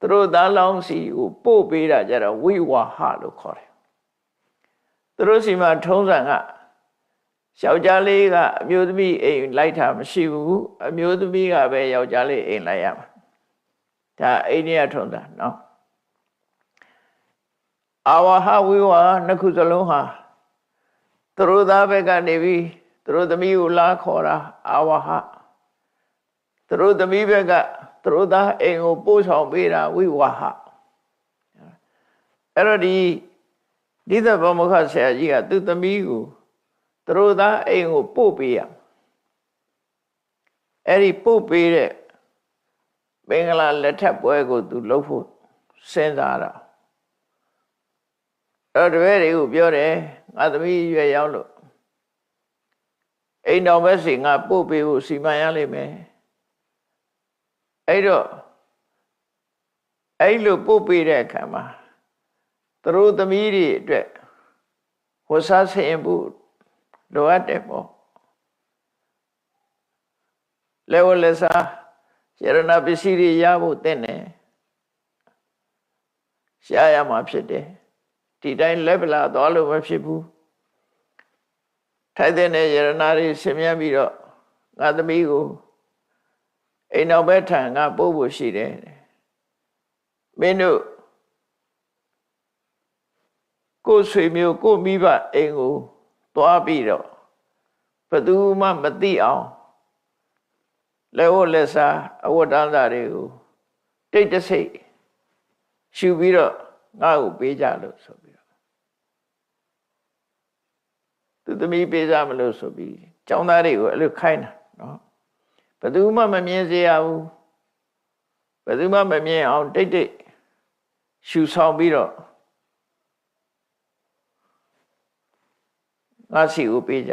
သူတို့သားလောင်းစီကိုပို့ပေးတာကြတော့ဝိဝါဟလို့ခေါ်တယ်သူတို့စီမှာထုံးစံကယောက်ျားလေးကအမျိုးသမီးအိမ်လိုက်တာမရှိဘူးအမျိုးသမီးကပဲယောက်ျားလေးအိမ်လိုက်ရမှာဒါအိန္ဒိယထုံးစံနော်အာဝါဟဝိဝါနှစ်ခုစလုံးဟာသူတို့သားဘက်ကနေပြီးသူတို့သမီးကိုလာခေါ်တာအာဝါဟသူတို့သမီးဘက်ကသူတို့သားအိမ်ကိုပို့ဆောင်ပေးတာဝိဝါဟအဲ့တော့ဒီသဗ္ဗမုခဆရာကြီးကသူ့သမီးကိုသူတို့သားအိမ်ကိုပို့ပေးရအဲ့ဒီပို့ပေးတဲ့မင်္ဂလာလက်ထပ်ပွဲကိုသူလုပ်ဖို့စဉ်းစားတာအဲ့တော့တပည့်တွေကိုပြောတယ်ငါသမီးရွယ်ရောက်လို့အိမ်တော်ဘက်စီငါပို့ပေးဖို့စီမံရလိမ့်မယ်အဲ့တော့အဲ့လိုပို့ပေးတဲ့အခါမှာသူတို့သမီးတွေအတွက်ဝတ်စားဆင်ဖို့လိုအပ်တယ်ပေါ့လေဝလက်စားရဏပစ္စည်းတွေရဖို့တင့်တယ်ရှားရမှာဖြစ်တယ်ဒီတိုင်းလက်ပလာသွားလို့မဖြစ်ဘူးထိုက်တဲ့ရဏတွေဆင်မြန်းပြီးတော့ငါသမီးကိုအိမ်တော်ဘက်ထံကပို့ဖို့ရှိတယ်မင်းတို့ကိုယ်ဆွေမျိုးကိုမိဘအိမ်ကိုသွားပြီးတော့ဘယ်သူမှမသိအောင်လက်ဝတ်လက်စားအဝတ်တန်းစာတွေကိုတိတ်တဆိတ်ရှူပြီးတော့ငါ့ကိုပေးကြလို့ဆိုပြီးတော့သူသမီးပေးကြမလို့ဆိုပြီးကျောင်းသားတွေကိုအဲ့လိုခိုင်းတာနော်ဘယ်သူမှမမြင်စေရဘူးဘယ်သူမှမမြင်အောင်တိတ်တိတ်ရှူဆောင်ပြီးတော့ငါစီကိုပေးကြ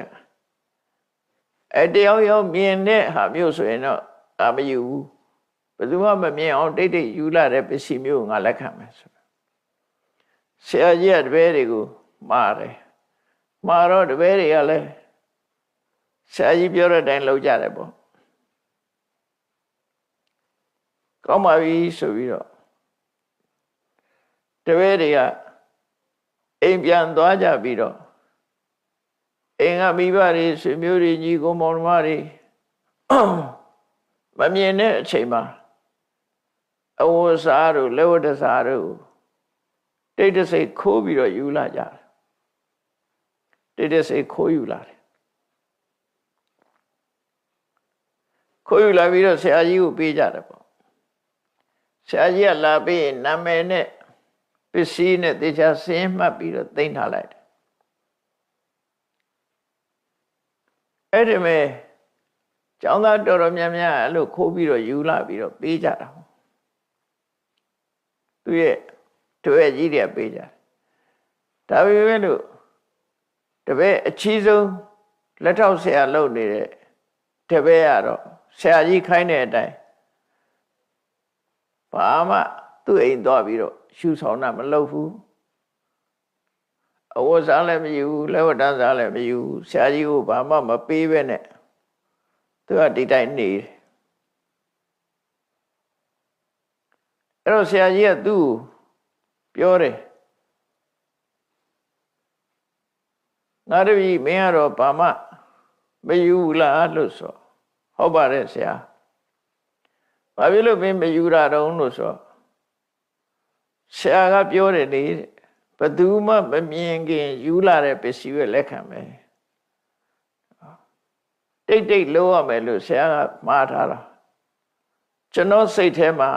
တယောက်ယောက်မြင်တဲ့ဟာမျိုးဆိုရင်တော့ငါမယူဘူးဘယ်သူမှမမြင်အောင်တိတ်တိတ်ယူလာတဲ့ပစ္စည်းမျိုးငါလက်ခံမယ်ဆိုဆရာကြီးကတပည့်တွေကိုမှားတယ်မှားတော့တပည့်တွေကလည်းဆရာကြီးပြောတဲ့အတိုင်းလုပ်ကြတယ်ပေါ့ကောင်းပါပြီဆိုပြီးတော့တပည့်တွေကအိမ်ပြန်သွားကြပြီးတော့အိမ်ကမိဘတွေဆွေမျိုးတွေညီကိုမောင်နှမတွေမမြင်တဲ့အချိန်မှာအဝတ်စားတို့လက်ဝတ်တစားတို့တိတ်တဆိတ်ခိုးပြီးတော့ယူလာကြတယ်တိတ်တဆိတ်ခိုးယူလာတယ်ခိုးယူလာပြီးတော့ဆရာကြီးကိုပေးကြတယ်ပေါ့ဆရာကြီးကလာပြီးနာမည်နဲ့ပစ္စည်းနဲ့တေချာစင်းမှတ်ပြီးတော့သိမ်းထားလိုက်တယ်အဲ့ဒီမဲ့ကျောင်းသားတော်တော်များများအဲ့လိုခိုးပြီးတော့ယူလာပြီးတော့ပေးကြတာသူရဲ့တွေ့ကြီးတွေပေးကြတယ်ဒါပေမဲ့လို့တပည့်အချီးဆုံးလက်ထောက်ဆရာလုပ်နေတဲ့တပည့်ကတော့ဆရာကြီးခိုင်းတဲ့အတိုင်းဘာမှသူ့အိမ်သွားပြီးတော့ရှူဆောင်တာမလုပ်ဘူး အဝတ်စားလည်းမယူလက်ဝတ်တန်းစားလည်းမယူဆရာကြီးကိုဘာမှမပေးပဲနဲ့သူကဒီတိုင်းနေတယ်အဲ့တော့ဆရာကြီးကသူ့ပြောတယ်ငါတပည့်မင်းကတော့ဘာမှမယူလားလို့ဆိုဟုတ်ပါတယ်ဆရာဘာဖြစ်လို့မင်းမယူတာတုံးလို့ဆိုဆရာကပြောတယ်လေဘယ်သူမှမမြင်ခင်ယူလာတဲ့ပစ္စည်းရဲ့လက်ခံမယ်တိတ်တိတ်လို့ရမယ်လို့ဆရာကမှားထားတာကျွန်တော်စိတ်ထဲမှာ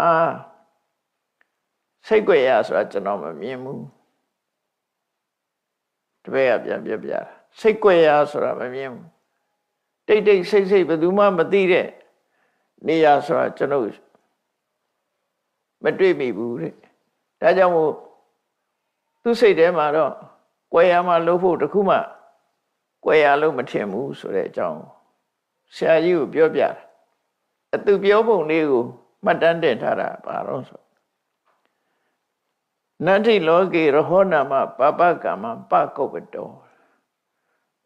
စိတ်ကြွယ်ရဆိုတာကျွန်တော်မမြင်ဘူးတပည့်ကပြန်ပြပြစိတ်ကြွယ်ရဆိုတာမမြင်ဘူးတိတ်တိတ်စိတ်ဘယ်သူမှမသိတဲ့နေရာဆိုတာကျွန်တော်မတွေ့မိဘူးတဲ့ဒါကြောင့်မို့သူစိတ်ထဲမှာတော့ကြွယ်ရမှာလို့ဖို့တခုမှကြွယ်ရလို့မထင်ဘူးဆိုတဲ့အကြောင်းဆရာကြီးကိုပြောပြတာအသူပြောပုံလေးကိုမှတ်တမ်းတင်ထားတာပါတော့ဆိုနတ္ထိလောကေရဟောနာမပပကမ္မပကုပ္ပတော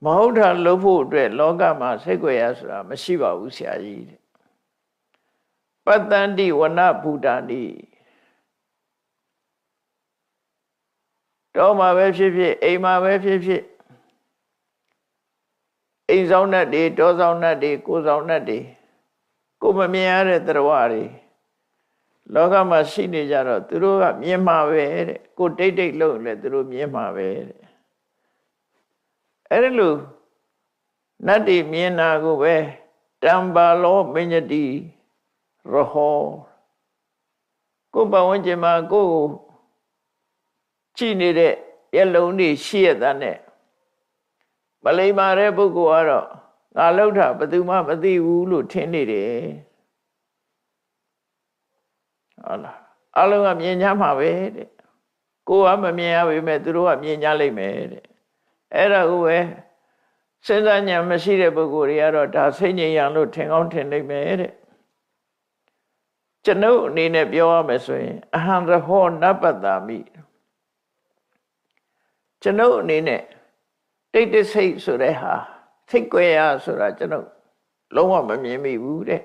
မဟုတ်တာလို့ဖို့အတွက်လောကမှာစိတ်ကြွယ်ရဆိုတာမရှိပါဘူးဆရာကြီးတဲ့ပတ္တန္တိဝနဘူတာတိတော့မှာပဲဖြစ်ဖြစ်အိမ်မှာပဲဖြစ်ဖြစ်အိမ်ဆောင်နဲ့တွေတောဆောင်နဲ့တွေကိုဆောင်နဲ့တွေကိုမမြင်ရတဲ့တရားတွေလောကမှာရှိနေကြတော့သူတို့ကမြင်မှာပဲတဲ့ကိုတိတ်တိတ်လို့လည်းသူတို့မြင်မှာပဲတဲ့အဲ့ဒါလို့နတ်တွေမြင်တာကိုပဲတံပါလောမညတိရဟောကိုပဝန်းကျင်မှာကိုကြည့်နေတဲ့ရလုံးတွေရှိရတဲ့နဲ့မလိမ္မာတဲ့ပုဂ္ဂိုလ်ကတော့ငါလောက်တာဘယ်သူမှမသိဘူးလို့ထင်နေတယ်ဟုတ်လားအလုံးကမြင်ကြမှာပဲတဲ့ကိုကမမြင်ရပေမဲ့သူတို့ကမြင်ကြလိမ့်မယ်တဲ့အဲ့ဒါကိုပဲစဉ်းစားဉာဏ်မရှိတဲ့ပုဂ္ဂိုလ်တွေကတော့ဒါစိတ်ငြိမ်ရလို့ထင်ကောင်းထင်လိမ့်မယ်တဲ့ကျွန်ုပ်အနေနဲ့ပြောရမယ်ဆိုရင်အဟံရဟောနပတ္တာမိကျွန်ုပ်အနေနဲ့တိတ်တဆိတ်ဆိုတဲ့ဟာစိတ်ကြွယ်ရဆိုတာကျွန်ုပ်လုံးဝမမြင်မိဘူးတဲ့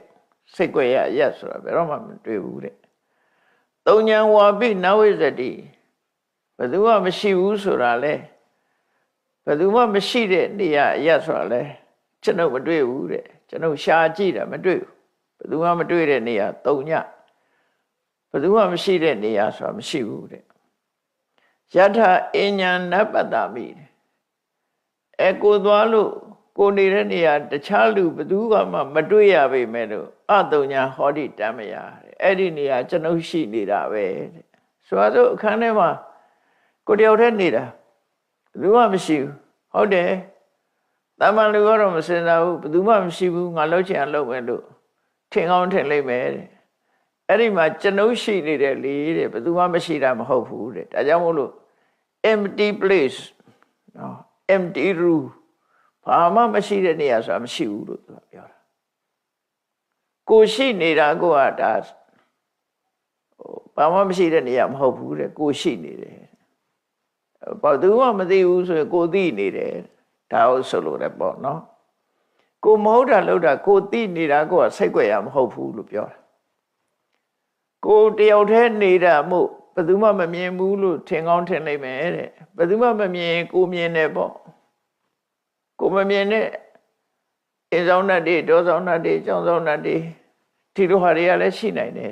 စိတ်ကြွယ်ရရက်ဆိုတာဘယ်တော့မှမတွေ့ဘူးတဲ့သုံးဉံဝါပိနဝိဇ္ဇတိဘယ်သူမှမရှိဘူးဆိုတာလဲဘယ်သူမှမရှိတဲ့နေရာအရက်ဆိုတာလဲကျွန်ုပ်မတွေ့ဘူးတဲ့ကျွန်ုပ်ရှာကြည့်တာမတွေ့ဘူးဘယ်သူမှမတွေ့တဲ့နေရာသုံးညဘယ်သူမှမရှိတဲ့နေရာဆိုတာမရှိဘူးတဲ့ယထာအဉ္ညာနပတ္တမိကိုသွားလို့ကိုနေတဲ့နေရာတခြားလူဘယ်သူမှမတွေ့ရပေမဲ့လို့အတုံညာဟောတိတမယတဲ့အဲ့ဒီနေရာကျွန်ုပ်ရှိနေတာပဲတဲ့ဆိုတော့အခန်းထဲမှာကိုတယောက်တည်းနေတာဘယ်သူမှမရှိဘူးဟုတ်တယ်တမန်လူကတော့မစင်စားဘူးဘယ်သူမှမရှိဘူးငါလှုပ်ချင်အောင်လုပ်မယ်လို့ထင်ကောင်းထင်လိမ့်မယ်တဲ့အဲ့ဒီမှာကျွန်ုပ်ရှိနေတယ်လေတဲ့ဘယ်သူမှမရှိတာမဟုတ်ဘူးတဲ့ဒါကြောင့်မို့လို့ empty place နော် empty room ဘာမှမရှိတဲ့နေရာဆိုတာမရှိဘူးလို့သူကပြောတာကိုရှိနေတာကိုကဒါဘာမှမရှိတဲ့နေရာမဟုတ်ဘူးတဲ့ကိုရှိနေတယ်ဘာသူမှမသိဘူးဆိုရင်ကိုသိနေတယ်ဒါဟုတ်ဆိုလို့လည်းပေါ့နော်ကိုမဟုတ်တာလို့တာကိုသိနေတာကိုကစိတ်ကြွယ်ရမဟုတ်ဘူးလို့ပြောတာကိုတယောက်တည်းနေတာမို့ဘယ်သူမှမမြင်ဘူးလို့ထင်ကောင်းထင်နိုင်မယ်တဲ့ဘယ်သူမှမမြင်ကိုမြင်တယ်ပေါ့ကိုမမြင်တဲ့အိမ်ဆောင်တတ်တွေတောဆောင်တတ်တွေကျောင်းဆောင်တတ်တွေဒီလိုဟာတွေကလည်းရှိနိုင်တယ်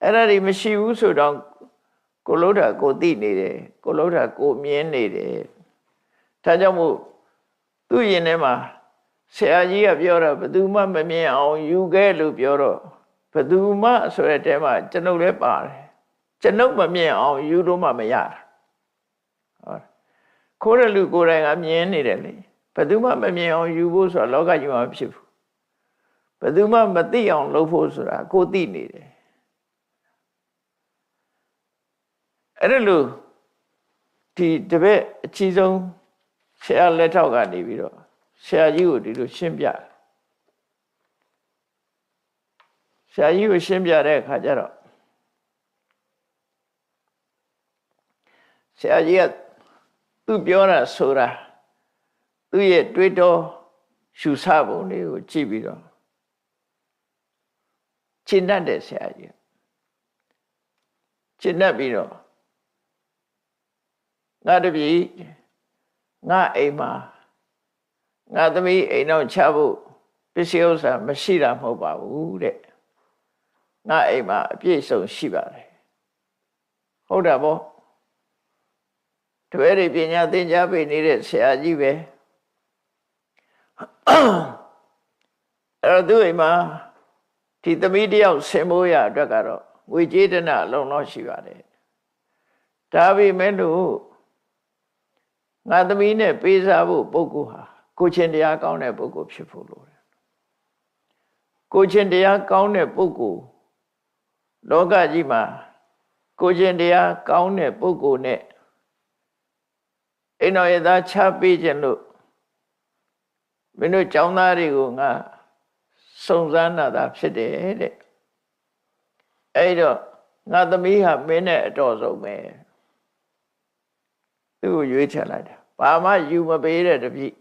အဲ့ဒါတွေမရှိဘူးဆိုတော့ကိုလို့တာကိုသိနေတယ်ကိုလို့တာကိုမြင်နေတယ်ဒါကြောင့်မို့သူ့ရင်ထဲမှာဆရာကြီးကပြောတော့ဘယ်သူမှမမြင်အောင်ယူခဲ့လို့ပြောတော့ဘယ်သူမှဆိုတဲ့တဲမှာကျွန်ုပ်လည်းပါတယ်ကျွန်ုပ်မမြင်အောင်ယူလို့မှမရတာဟုတ်ခိုးတဲ့လူကိုယ်တိုင်ကမြင်နေတယ်လေဘယ်သူမှမမြင်အောင်ယူဖို့ဆိုတာလောကကြီးမှာမဖြစ်ဘူးဘယ်သူမှမသိအောင်လုပ်ဖို့ဆိုတာကိုသိနေတယ်အဲ့ဒါလို့ဒီတပည့်အကြီးဆုံးဆရာလက်ထောက်ကနေပြီးတော့ဆရာကြီးကိုဒီလိုရှင်းပြတယ်ဆရာကြီးကိုရှင်းပြတဲ့အခါကျတော့ဆရာကြီးက သူပြောတာဆိုတာသူ့ရဲ့တွေးတောရှုဆပုံတွေကိုကြည့်ပြီးတော့ရှင်းတတ်တဲ့ဆရာကြီးရှင်းတတ်ပြီးတော့ငါတပည့်ငါအိမ်မှာငါသမီးအိမ်အောင်ချဖို့ပစ္စည်းဥစ္စာမရှိတာမဟုတ်ပါဘူးတဲ့ငါအိမ်မှာအပြည့်စုံရှိပါတယ်ဟုတ်တာပေါ့တပည့်တွေပညာသင်ကြားပေးနေတဲ့ဆရာကြီးပဲအဲ့တော့သူ့အိမ်မှာဒီသမီးတယောက်ဆင်မိုးရအတွက်ကတော့ငွေကြေးတနာလုံလောက်ရှိပါတယ်ဒါပေမဲ့လို့ငါသမီးနဲ့ပေးစားဖို့ပုဂ္ဂိုလ်ဟာကိုချင်းတရားကောင်းတဲ့ပုဂ္ဂိုလ်ဖြစ်ဖို့လိုတယ်ကိုချင်းတရားကောင်းတဲ့ပုဂ္ဂိုလ်လောကကြီးမှာကိုချင်းတရားကောင်းတဲ့ပုဂ္ဂိုလ်နဲ့အိမ်တော်ရသားချပေးခြင်းလို့မင်းတို့ကျောင်းသားတွေကိုငါစုံစမ်းတာဖြစ်တယ်တဲ့အဲ့တော့ငါသမီးဟာမင်းနဲ့အတော်ဆုံးပဲသူ့ကိုရွေးချယ်လိုက်တာဘာမှယူမပေးတဲ့တပည့်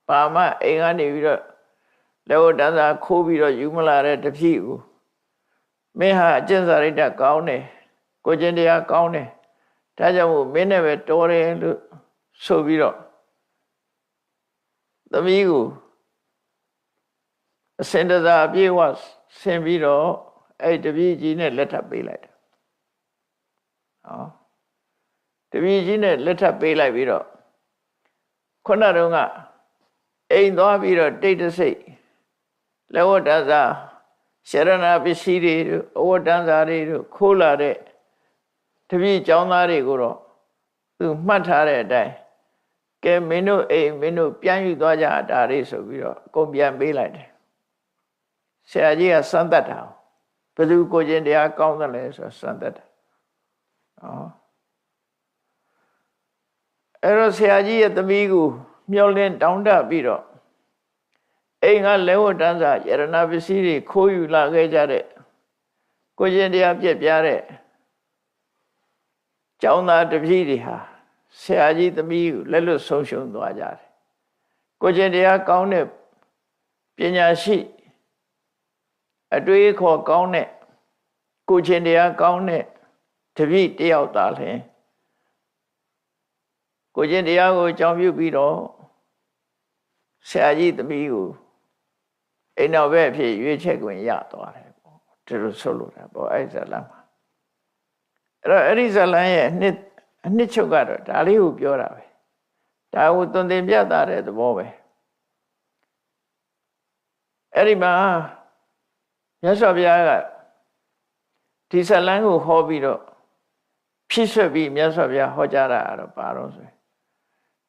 ဘာမှအိမ်ကနေပြီးတော့လက်ဝတ်တန်းစာခိုးပြီးတော့ယူမလာတဲ့တပည့်ကိုမင်းဟာအကျင့်စာရိတ္တကောင်းတယ်ကိုကျင့်တရားကောင်းတယ်ဒါကြောင့်မို့မင်းနဲ့ပဲတော်တယ်လို့ဆိုပြီးတော့သမီးကိုအစင်တစားအပြည့်ဝဆင်ပြီးတော့အဲ့တပည့်ကြီးနဲ့လက်ထပ်ပေးလိုက်တာဟောတပည့်ကြီးနဲ့လက်ထပ်ပေးလိုက်ပြီးတော့ခုနတုန်းကအိမ်သွားပြီးတော့တိတ်တဆိတ်လက်ဝတ်တန်းစာရှရဏပစ္စည်းတွေအဝတ်တန်းစာတွေခိုးလာတဲ့တပည့်ကျောင်းသားတွေကိုတော့သူမှတ်ထားတဲ့အတိုင်းကဲမင်းတို့အိမ်မင်းတို့ပြန်ယူသွားကြတာလေးဆိုပြီးတော့အကုန်ပြန်ပေးလိုက်တယ်ဆရာကြီးကစမ်းသပ်တာဘယ်သူကိုချင်းတရားကောင်းတယ်လဲဆိုစမ်းသပ်တာအဲ့တော့ဆရာကြီးရဲ့သမီးကိုမျောလင်းတောင်းတပြီးတော့အိမ်ကလဲဝတ်တန်းစာယရဏပစ္စည်းတွေခိုးယူလာခဲ့ကြတဲ့ကိုချင်းတရားပြက်ပြားတဲ့ကျောင်းသားတပည့်တွေဟာဆရာကြီးသမီးကိုလက်လွတ်ဆုံးရှုံးသွားကြတယ်ကိုချင်းတရားကောင်းတဲ့ပညာရှိအတွေးခေါ်ကောင်းတဲ့ကိုချင်းတရားကောင်းတဲ့တပည့်တယောက်သားလင်ကိုချင်းတရားကိုအကြောင်းပြုပြီးတော့ဆရာကြီးသမီးကိုအိမ်တော်ဘက်အဖြစ်ရွေးချယ်ခွင့်ရသွားတယ်ပေါ့ဒီလိုဆိုလိုတာပေါ့အဲ့ဇလန်မှာအဲ့တော့အဲ့ဒီဇလန်ရဲ့အနှစ်ချုပ်ကတော့ဒါလေးကိုပြောတာပဲဒါကိုသွန်သင်ပြသတဲ့သဘောပဲအဲ့ဒီမှာမြတ်စွာဘုရားကဒီဇလန်ကိုဟောပြီးတော့ဖြည့်ဆွတ်ပြီးမြတ်စွာဘုရားဟောကြားတာတော့ပါတော့ဆို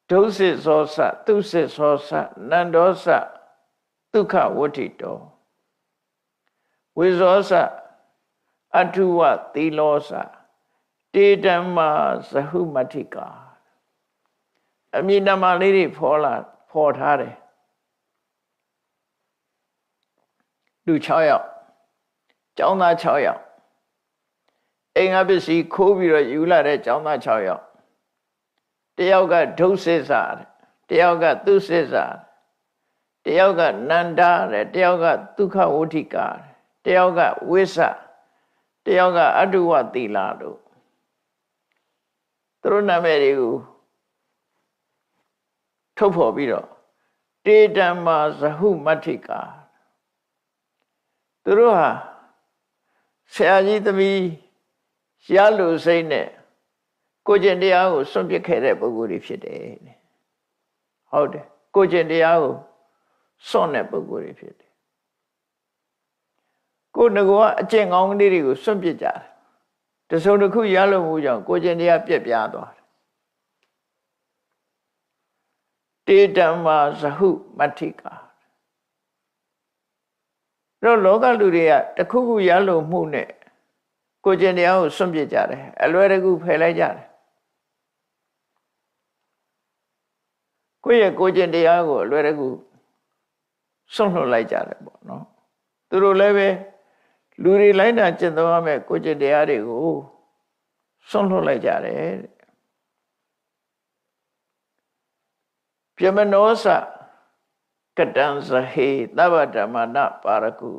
ဒုစစ်သောစသူစစ်သောစနန္ဒောစဒုက္ခဝဋ္ဌိတောဝိဇောစအထုဝသီလောစတေတမ္မာဇဟုမတ္ထိကာအမည်နာမလေးတွေဖော်ထားတယ်လူ6ယောက်ကျောင်းသား6ယောက်အိမ်ကပစ္စည်းခိုးပြီးတော့ယူလာတဲ့ကျောင်းသား6ယောက်တယောက်ကဒုစစ်စာတယောက်ကသူစစ်စာတယောက်ကနန္ဒာတဲ့တယောက်ကဒုက္ခဝဋ္ဌိကာတယောက်ကဝိသတယောက်ကအတုဝသီလာတို့သူတို့နာမည်တွေကိုထုတ်ဖော်ပြီးတော့တေတမ္မာဇဟုမတ္ထိကာသူတို့ဟာဆရာကြီးသမီးရလို့စိတ်နဲ့ကိုကျင့်တရားကိုစွန့်ပစ်ခဲ့တဲ့ပုဂ္ဂိုလ်တွေဖြစ်တယ်ဟုတ်တယ်ကိုကျင့်တရားကိုစွန့်တဲ့ပုဂ္ဂိုလ်တွေဖြစ်တယ်ကိုငကောအကျင့်ကောင်းလေးတွေကိုစွန့်ပစ်ကြတယ်တစုံတစ်ခုရလို့မှုကြောင့်ကိုကျင့်တရားပြက်ပြားသွားတယ်တေတမ္မာဇဟုမတ္ထိကာတော့လောကလူတွေကတခုခုရလို့မှုနဲ့ကိုကျင့်တရားကိုစွန့်ပစ်ကြတယ်အလွယ်တကူဖယ်လိုက်ကြတယ်ကိုယ့်ရဲ့ကိုကျင့်တရားကိုအလွယ်တကူစွန့်လွှတ်လိုက်ကြတယ်ပေါ့နော်သူတို့လည်းပဲလူတွေလိုက်တာကျင့်သုံးရမယ်ကိုကျင့်တရားတွေကိုစွန့်လွှတ်လိုက်ကြတယ် ပြမနောစကတံဇဟေသဗ္ဗဓမ္မနပါရကု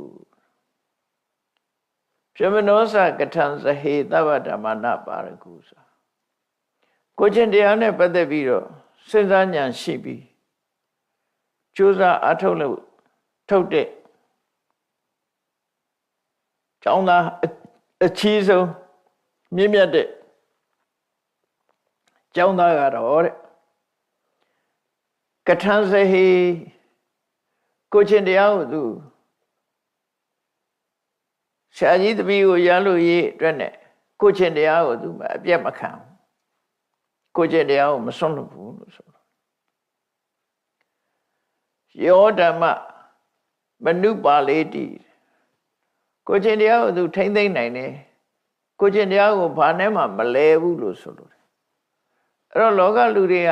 ပြမနောစကထံဇဟေသဗ္ဗဓမ္မနပါရကုဆိုကိုချင်းတရားနဲ့ပတ်သက်ပြီးတော့စဉ်းစားဉာဏ်ရှိပြီးကြိုးစားအထုတ်လို့ထုတ်တဲ့ကျောင်းသားအချီးဆုံးမြင့်မြတ်တဲ့ကျောင်းသားကတော့တဲ့ကထံဇဟေကိုချင်းတရားကိုသူဆရာကြီးတပည့်ကိုရလို့ရေးအတွက်နဲ့ကိုချင်းတရားကိုသူအပြတ်မခံကိုချင်းတရားကိုမစွန့်လို့ဘူးလို့ဆိုတော့ယောဓမ္မမနုပါလေတိကိုချင်းတရားကိုသူထိမ့်သိမ့်နိုင်တယ်ကိုချင်းတရားကိုဘာနဲ့မှမလဲဘူးလို့ဆိုလို့အဲ့တော့လောကလူတွေက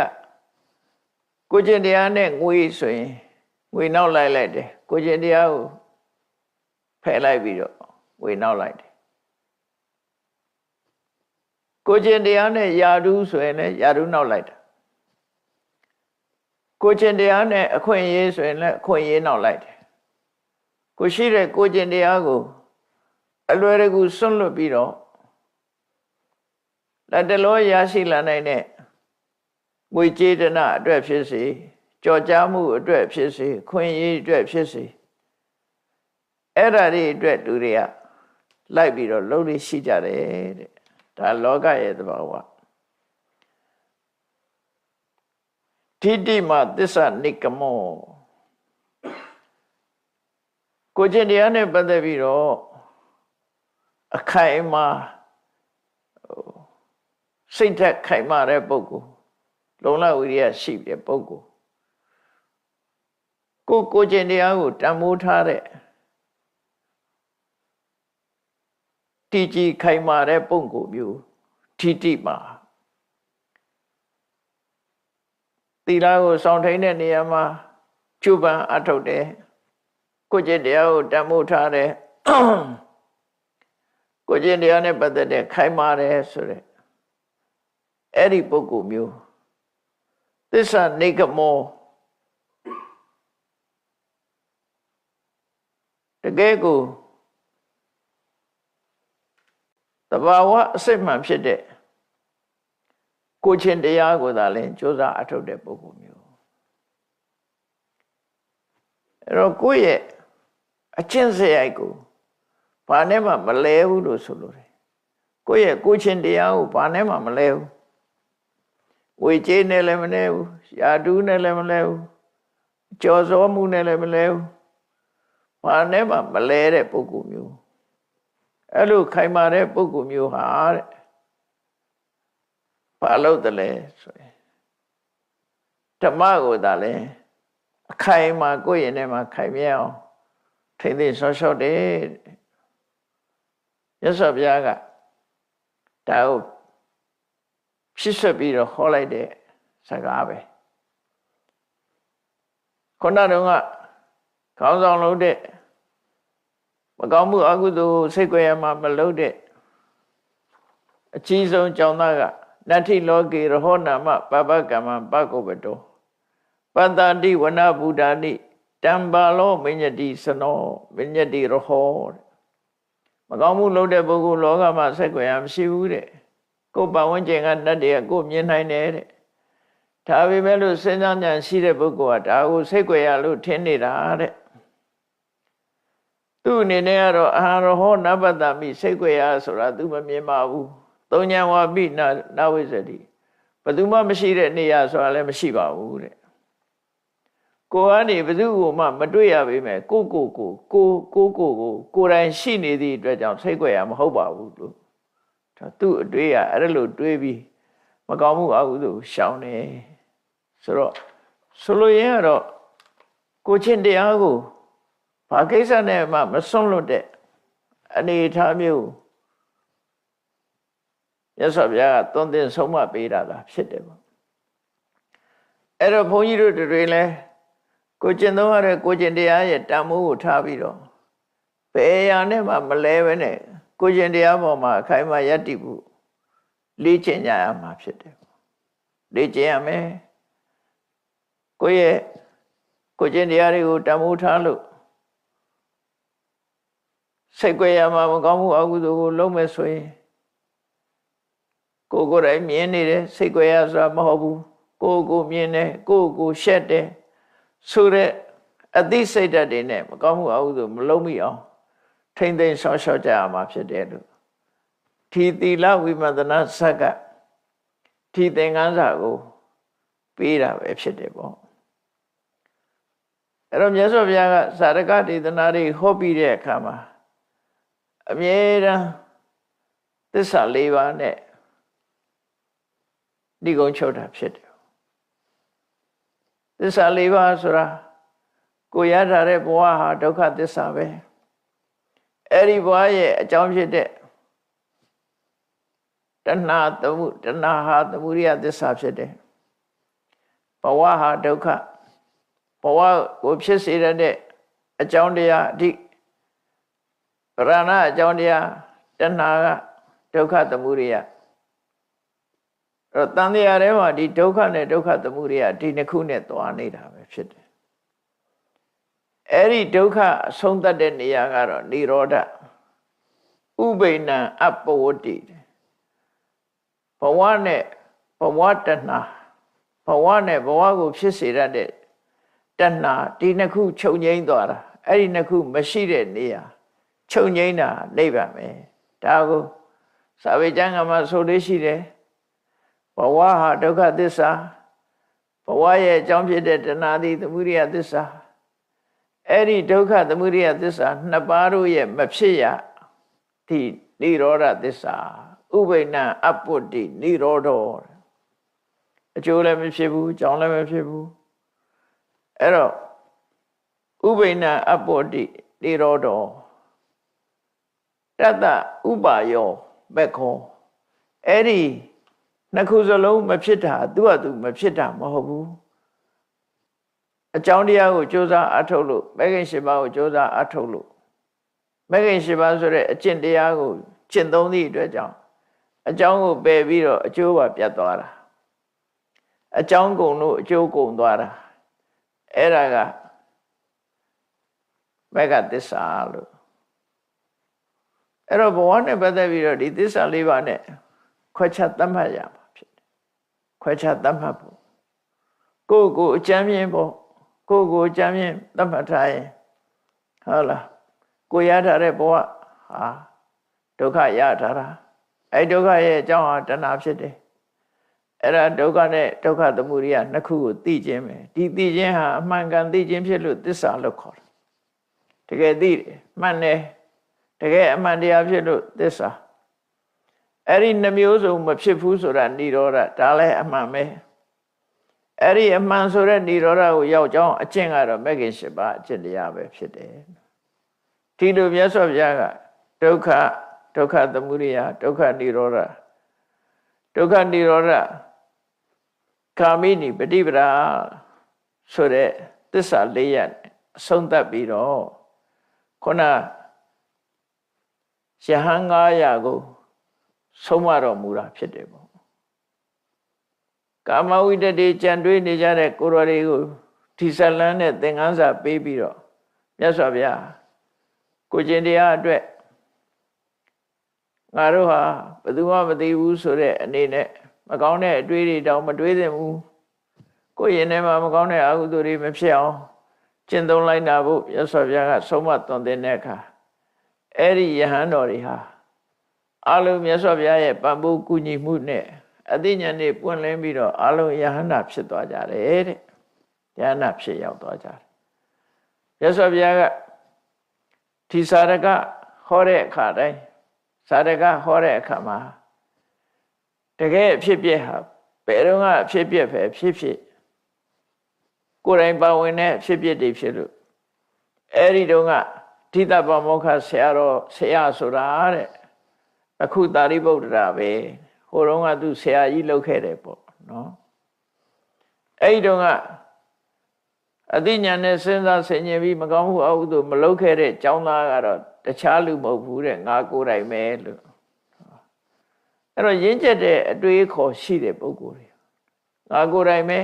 ကိုချင်းတရားနဲ့ငွေဆိုရင်ငွေနောက်လိုက်တယ်ကိုချင်းတရားကိုဖယ်လိုက်ပြီးတော့ငွေနောက်လိုက်တယ်ကိုချင်းတရားနဲ့ယာဓုဆိုရင်လည်းယာဓုနောက်လိုက်တာကိုချင်းတရားနဲ့အခွင့်အရေးဆိုရင်လည်းအခွင့်အရေးနောက်လိုက်တယ်ကိုရှိတဲ့ကိုချင်းတရားကိုအလွယ်တကူစွန့်လွတ်ပြီးတော့လက်တလောရရှိလာနိုင်တဲ့ငွေကြေးဒနာအတွက်ဖြစ်စေကြော်ကြားမှုအတွက်ဖြစ်စေခွင့်ရေးအတွက်ဖြစ်စေအဲ့ဒါတွေအတွက်လူတွေကလိုက်ပြီးတော့လုံးလေးရှိကြတယ်တဲ့ဒါလောကရဲ့သဘာဝထိတိမသစ္စာနိကမောကိုကျင့်တရားနဲ့ပတ်သက်ပြီးတော့အခိုင်အမာစိတ်ဓာတ်ခိုင်မာတဲ့ပုဂ္ဂိုလ်လုံလဝိရိယရှိတဲ့ပုဂ္ဂိုလ်ကိုကျင့်တရားကိုတန်ဖိုးထားတဲ့တည်ကြည်ခိုင်မာတဲ့ပုဂ္ဂိုလ်မျိုးထိတိမာသီလကိုစောင့်ထိန်တဲ့နေရာမှာကျူပန်အထုတ်တယ်ကိုကျင့်တရားကိုတန်ဖိုးထားတယ်ကိုကျင့်တရားနဲ့ပတ်သက်တဲ့ခိုင်မာတယ်ဆိုတဲ့အဲ့ဒီပုဂ္ဂိုလ်မျိုးသစ္စာနိဂမောတကယ်ကိုတဘာဝအစစ်မှန်ဖြစ်တဲ့ကိုချင်းတရားကိုသာလဲကြိုးစားအထုတ်တဲ့ပုဂ္ဂိုလ်မျိုးအဲ့တော့ကိုယ့်ရဲ့အကျင့်စရိုက်ကိုဘာနဲ့မှမလဲဘူးလို့ဆိုလို့တယ်ကိုယ့်ရဲ့ကိုချင်းတရားကိုဘာနဲ့မှမလဲဘူးဝေကျေးနဲ့လည်းမလဲဘူးယာဓုနဲ့လည်းမလဲဘူးကြော်စောမှုနဲ့လည်းမလဲဘူးဘာနဲ့မှမလဲတဲ့ပုဂ္ဂိုလ်မျိုးအဲ့လိုခိုင်မာတဲ့ပုဂ္ဂိုလ်မျိုးဟာတဲ့ဘာလို့တလဲဆိုရင်ဓမ္မကိုသာလဲအခိုင်မာကိုယ့်ရင်ထဲမှာခိုင်မြဲအောင်ထိမ့်သိဆော့ဆော့တယ်ရသော်ဘုရားကဒါကိုဖြစ်ဆက်ပြီးတော့ဟောလိုက်တဲ့စကားပဲခုနတုန်းကခေါင်းဆောင်လုပ်တဲ့မကောင်းမှုအကုသိုလ်စိတ်ကြွယ်မှာမလုပ်တဲ့အကြီးဆုံးကျောင်းသားကနတ္ထိလောကေရဟောနာမပပကမ္မပကုပ္ပတောပတ္တတိဝနဗုဒ္ဓနိတံပါလောမညတိစနောမညတိရဟောမကောင်းမှုလုပ်တဲ့ပုဂ္ဂိုလ်လောကမှာစိတ်ကြွယ်မရှိဘူးတဲ့ကိုယ်ပတ်ဝန်းကျင်ကတတ်တယ်ကိုမြင်နိုင်တယ်တဲ့ဒါပေမဲ့လို့စဉ်းစားဉာဏ်ရှိတဲ့ပုဂ္ဂိုလ်ကဒါကိုစိတ်ကြွယ်ရလို့ထင်နေတာတဲ့သူ့အနေနဲ့ကတော့အာရဟောနပတ္တမိစိတ်ကြွယ်ရဆိုတာသူမမြင်ပါဘူးသုံးဉာဏ်ဝါပိနဝိဇ္ဇတိဘယ်သူမှမရှိတဲ့နေရာဆိုတာလည်းမရှိပါဘူးတဲ့ကိုယ်ကနေဘယ်သူ့ကိုမှမတွေ့ရပေမဲ့ကိုယ်တိုင်ရှိနေသည့်အတွက်ကြောင့်စိတ်ကြွယ်ရမဟုတ်ပါဘူးလို့သူ့အတွေ့ရအဲ့လိုတွေးပြီးမကောင်းမှုအကုသိုလ်ရှောင်တယ်ဆိုတော့ဆိုလိုရင်းကတော့ကိုချင်းတရားကိုဘာကိစ္စနဲ့မှမစွန့်လွတ်တဲ့အနေအထားမျိုးရသော်ဘုရားကသွန်သင်ဆုံးမပေးတာလားဖြစ်တယ်ပေါ့အဲ့တော့ဘုန်းကြီးတို့တွေလည်းကိုကျင့်သုံးရတဲ့ကိုကျင့်တရားရဲ့တန်ဖိုးကိုထားပြီးတော့ဘယ်ရာနဲ့မှမလဲပဲနဲ့ကိုကျင့်တရားပေါ်မှာအခိုင်အမာယက်တည်ဖို့လေ့ကျင့်ကြရမှာဖြစ်တယ်လေ့ကျင့်ရမယ် ကိုယ့်ရဲ့ကိုယ်ကျင့်တရားတွေကိုတန်ဖိုးထားလို့စိတ်ကြွရမှာမကောင်းမှုအကုသိုလ်ကိုလုံးမဲ့ဆိုရင်ကိုယ်တိုင်မြင်နေတယ်စိတ်ကြွရဆိုတာမဟုတ်ဘူးကိုယ်မြင်တယ်ကိုယ်ရှက်တယ်ဆိုတဲ့အသိစိတ်ဓာတ်တွေနဲ့မကောင်းမှုအကုသိုလ်မလုံးမိအောင်ထိမ့်သိမ်းဆောက်ရှောက်ကြရမှာဖြစ်တယ်လို့ဒီသီလဝိပဿနာစက်ကဒီသင်္ကန်းစာကိုပေးတာပဲဖြစ်တယ်ပေါ့အဲ့တော့မြတ်စွာဘုရားကသာရကဒေသနာတွေဟောပြီးတဲ့အခါမှာအမြဲတမ်းသစ္စာ၄ပါးနဲ့ဒီကုန်းချုပ်တာဖြစ်တယ်သစ္စာ၄ပါးဆိုတာကိုရထားတဲ့ဘဝဟာဒုက္ခသစ္စာပဲအဲ့ဒီဘဝရဲ့အကြောင်းဖြစ်တဲ့တဏှာဟာသမုဒိယသစ္စာဖြစ်တယ်ဘဝဟာဒုက္ခဘဝကိုဖြစ်စေတဲ့အကြောင်းတရားအဓိပရဏအကြောင်းတရားတဏှာကဒုက္ခသမုဒိယအဲ့တော့တန်တရားထဲမှာဒီဒုက္ခနဲ့ဒုက္ခသမုဒိယဒီနှစ်ခုနဲ့သွားနေတာပဲဖြစ်တယ်အဲ့ဒီဒုက္ခအဆုံးသတ်တဲ့နေရာကတော့និရောဓဥပိ္ပဏအပ္ပဝတ္တိဘဝနဲ့ဘဝတဏှာဘဝနဲ့ဘဝကိုဖြစ်စေရတဲ့တဏှာဒီနှစ်ခုချုပ်ငြိမ်းသွားတာအဲ့ဒီနှစ်ခုမရှိတဲ့နေရာချုပ်ငြိမ်းတာနိဗ္ဗာန်ပဲဒါကိုစာပေကျမ်းကမှာဆိုလို့ရှိတယ်ဘဝဟာဒုက္ခသစ္စာဘဝရဲ့အကြောင်းဖြစ်တဲ့တဏှာသည်သမုဒိယသစ္စာအဲ့ဒီဒုက္ခသမုဒိယသစ္စာနှစ်ပါးတို့ရဲ့မဖြစ်ရဒီនិရောဓသစ္စာဥပိ္ပဏအပ္ပတ္တိនិရောဓောအကျိုးလည်းမဖြစ်ဘူးအကြောင်းလည်းမဖြစ်ဘူးအဲ့တော့ဥပိ္ပဏအပ္ပတ္တိនិရောဓောတတ္တဥပါယောဘက်ခောအဲ့ဒီနှစ်ခုစလုံးမဖြစ်တာသူ့ဟာသူမဖြစ်တာမဟုတ်ဘူးအကြောင်းတရားကိုကြိုးစားအထုတ်လို့မဂ္ဂင်၈ပါးကိုကြိုးစားအထုတ်လို့မဂ္ဂင်၈ပါးဆိုတဲ့အကျင့်တရားကိုကျင့်သုံးသည့်အတွက်ကြောင့်အကြောင်းကိုပယ်ပြီးတော့အကျိုးပါပြတ်သွားတာအကြောင်းကုန်လို့အကျိုးကုန်သွားတာအဲ့ဒါကမဂ္ဂသစ္စာလို့အဲ့တော့ဘဝနဲ့ပတ်သက်ပြီးတော့ဒီသစ္စာ၄ပါးနဲ့ခွဲခြားသတ်မှတ်ရမှာဖြစ်တယ်ခွဲခြားသတ်မှတ်ဖို့ကိုယ်အကြမ်းမြင်ဖို့ကိုယ်အကြမ်းမြင်သတ်မှတ်ထားရင်ဟုတ်လားကိုရထားတဲ့ဘဝဟာဒုက္ခရထားတာအဲ့ဒုက္ခရဲ့အကြောင်းဟာတဏှာဖြစ်တယ်အဲ့ဒါဒုက္ခနဲ့ဒုက္ခသမုဒိယနှစ်ခုကိုသိခြင်းပဲဒီသိခြင်းဟာအမှန်ကန်သိခြင်းဖြစ်လို့သစ္စာလို့ခေါ်တယ်တကယ်သိတယ်မှန်တယ်တကယ်အမှန်တရားဖြစ်လို့သစ္စာအဲ့ဒီနှမျိုးစုံမဖြစ်ဘူးဆိုတာនិရောဓဒါလည်းအမှန်ပဲအဲ့ဒီအမှန်ဆိုတဲ့និရောဓကိုရောက်ကြောင်းအကျင့်ကတော့မဂ္ဂင်၈ပါးအကျင့်တရားပဲဖြစ်တယ်ဒီလိုမြတ်စွာဘုရားကဒုက္ခသမုဒိယဒုက္ခនិရောဓဒုက္ခនិရောဓကာမိနိပฏิပဒါဆိုတဲ့သစ္စာ၄ရပ်အဆုံးသတ်ပြီးတော့ခုနယဟန်900ကိုဆုံးမတော်မူတာဖြစ်တယ်ပေါ့ကာမဝိတ္တိကြံတွေးနေကြတဲ့ကိုယ်တော်တွေကိုဒီဇလန်းနဲ့သင်္ကန်းစာပေးပြီးတော့မြတ်စွာဘုရားကိုကျင့်တရားအတွက်ငါတို့ဟာဘယ်သူမှမသိဘူးဆိုတဲ့အနေနဲ့မကောင်းတဲ့အတွေးတွေတောင်မတွေးသင့်ဘူးကိုယ်ရင်ထဲမှာမကောင်းတဲ့အကုသိုလ်တွေမဖြစ်အောင်ကျင့်သုံးလိုက်တာဖို့မြတ်စွာဘုရားကဆုံးမသွန်သင်တဲ့အခါအဲ့ဒီယဟန်တော်တွေဟာအလုံးမြတ်စွာဘုရားရဲ့ပံ့ပိုးကူညီမှုနဲ့အသိဉာဏ်တွေပွင့်လင်းပြီးတော့အလုံးယဟန္တာဖြစ်သွားကြတယ်တဲ့ယဟန္တာဖြစ်ရောက်သွားကြတယ်မြတ်စွာဘုရားကဒီစာရကဟောတဲ့အခါတိုင်းစာရကဟောတဲ့အခါမှာတကယ်အဖြစ်ပြက်ဟာဘယ်တော့ကအဖြစ်ပြက်ပဲဖြစ်ကိုယ်တိုင်ပါဝင်တဲ့အဖြစ်ပြက်တွေဖြစ်လို့အဲ့ဒီတုန်းကဓိတပမောက္ခဆရာဆိုတာတဲ့အခုသာရိပုတ္တရာပဲဟိုတုန်းကသူဆရာကြီးလုပ်ခဲ့တယ်ပေါ့နော်အဲ့ဒီတုန်းကအသိဉာဏ်နဲ့စဉ်းစားဆင်ခြင်ပြီးမကောင်းမှုအဟုသို့မလုပ်ခဲ့တဲ့ကျောင်းသားကတော့တခြားလူမဟုတ်ဘူးတဲ့ငါကိုယ်တိုင်ပဲလို့အဲ့တော့ရင့်ကျက်တဲ့အတွေးခေါ်ရှိတဲ့ပုဂ္ဂိုလ်တွေငါကိုယ်တိုင်ပဲ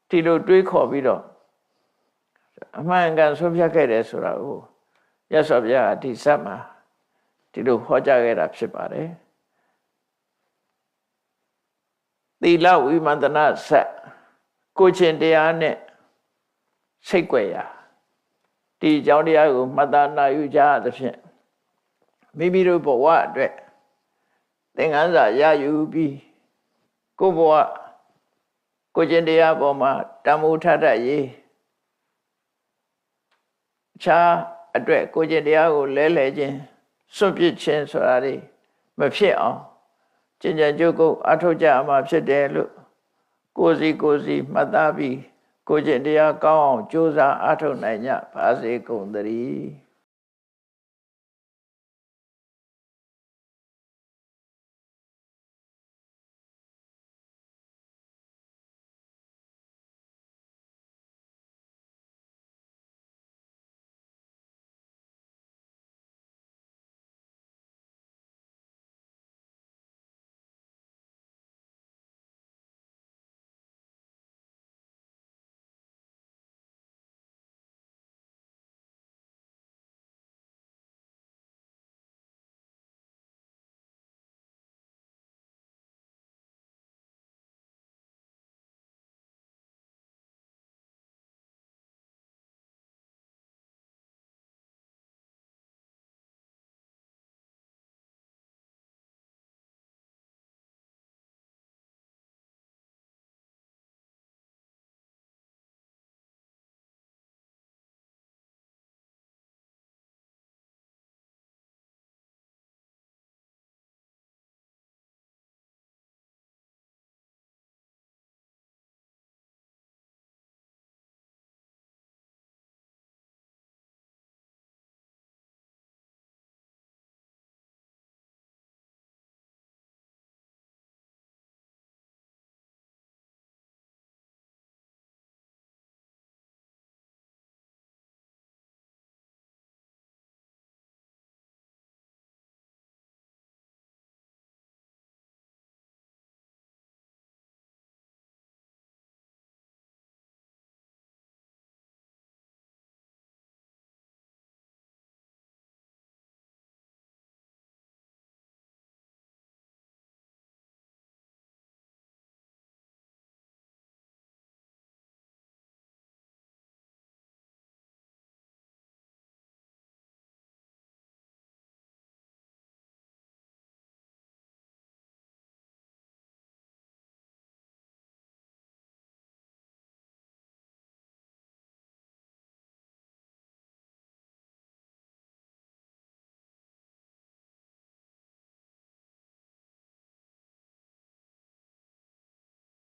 ဒီလိုတွေးခေါ်ပြီးတော့အမှန်ကန်ဆုံးဖြတ်ခဲ့တယ်ဆိုတာကိုရသော်ဗျာဒီဇတ်မှာဒီလိုဟောကြားခဲ့တာဖြစ်ပါတယ်သီလဝိမန္တနာဇတ်ကိုချင်းတရားနဲ့စိတ်ကြွယ်ရာဒီအကြောင်းတရားကိုမှတ်သားနာယူကြသဖြင့်မိမိတို့ဘဝအတွက်သင်္ကန်းစာရယူပြီးကိုယ်ဘဝကိုချင်းတရားပေါ်မှာတမ္မိုးထတတ်ရေးအခြားအတွက်ကိုချင်းတရားကိုလဲလှယ်ခြင်းစွန့်ပစ်ခြင်းဆိုတာတွေမဖြစ်အောင်ကျင့်ကြံကြိုးကုပ်အထောက်ကြမှာဖြစ်တယ်လို့ကိုယ်စီမှတ်သားပြီးကိုချင်းတရားကောင်းအောင်ကြိုးစားအထောက်နိုင်ကြပါစေကုန်သတည်း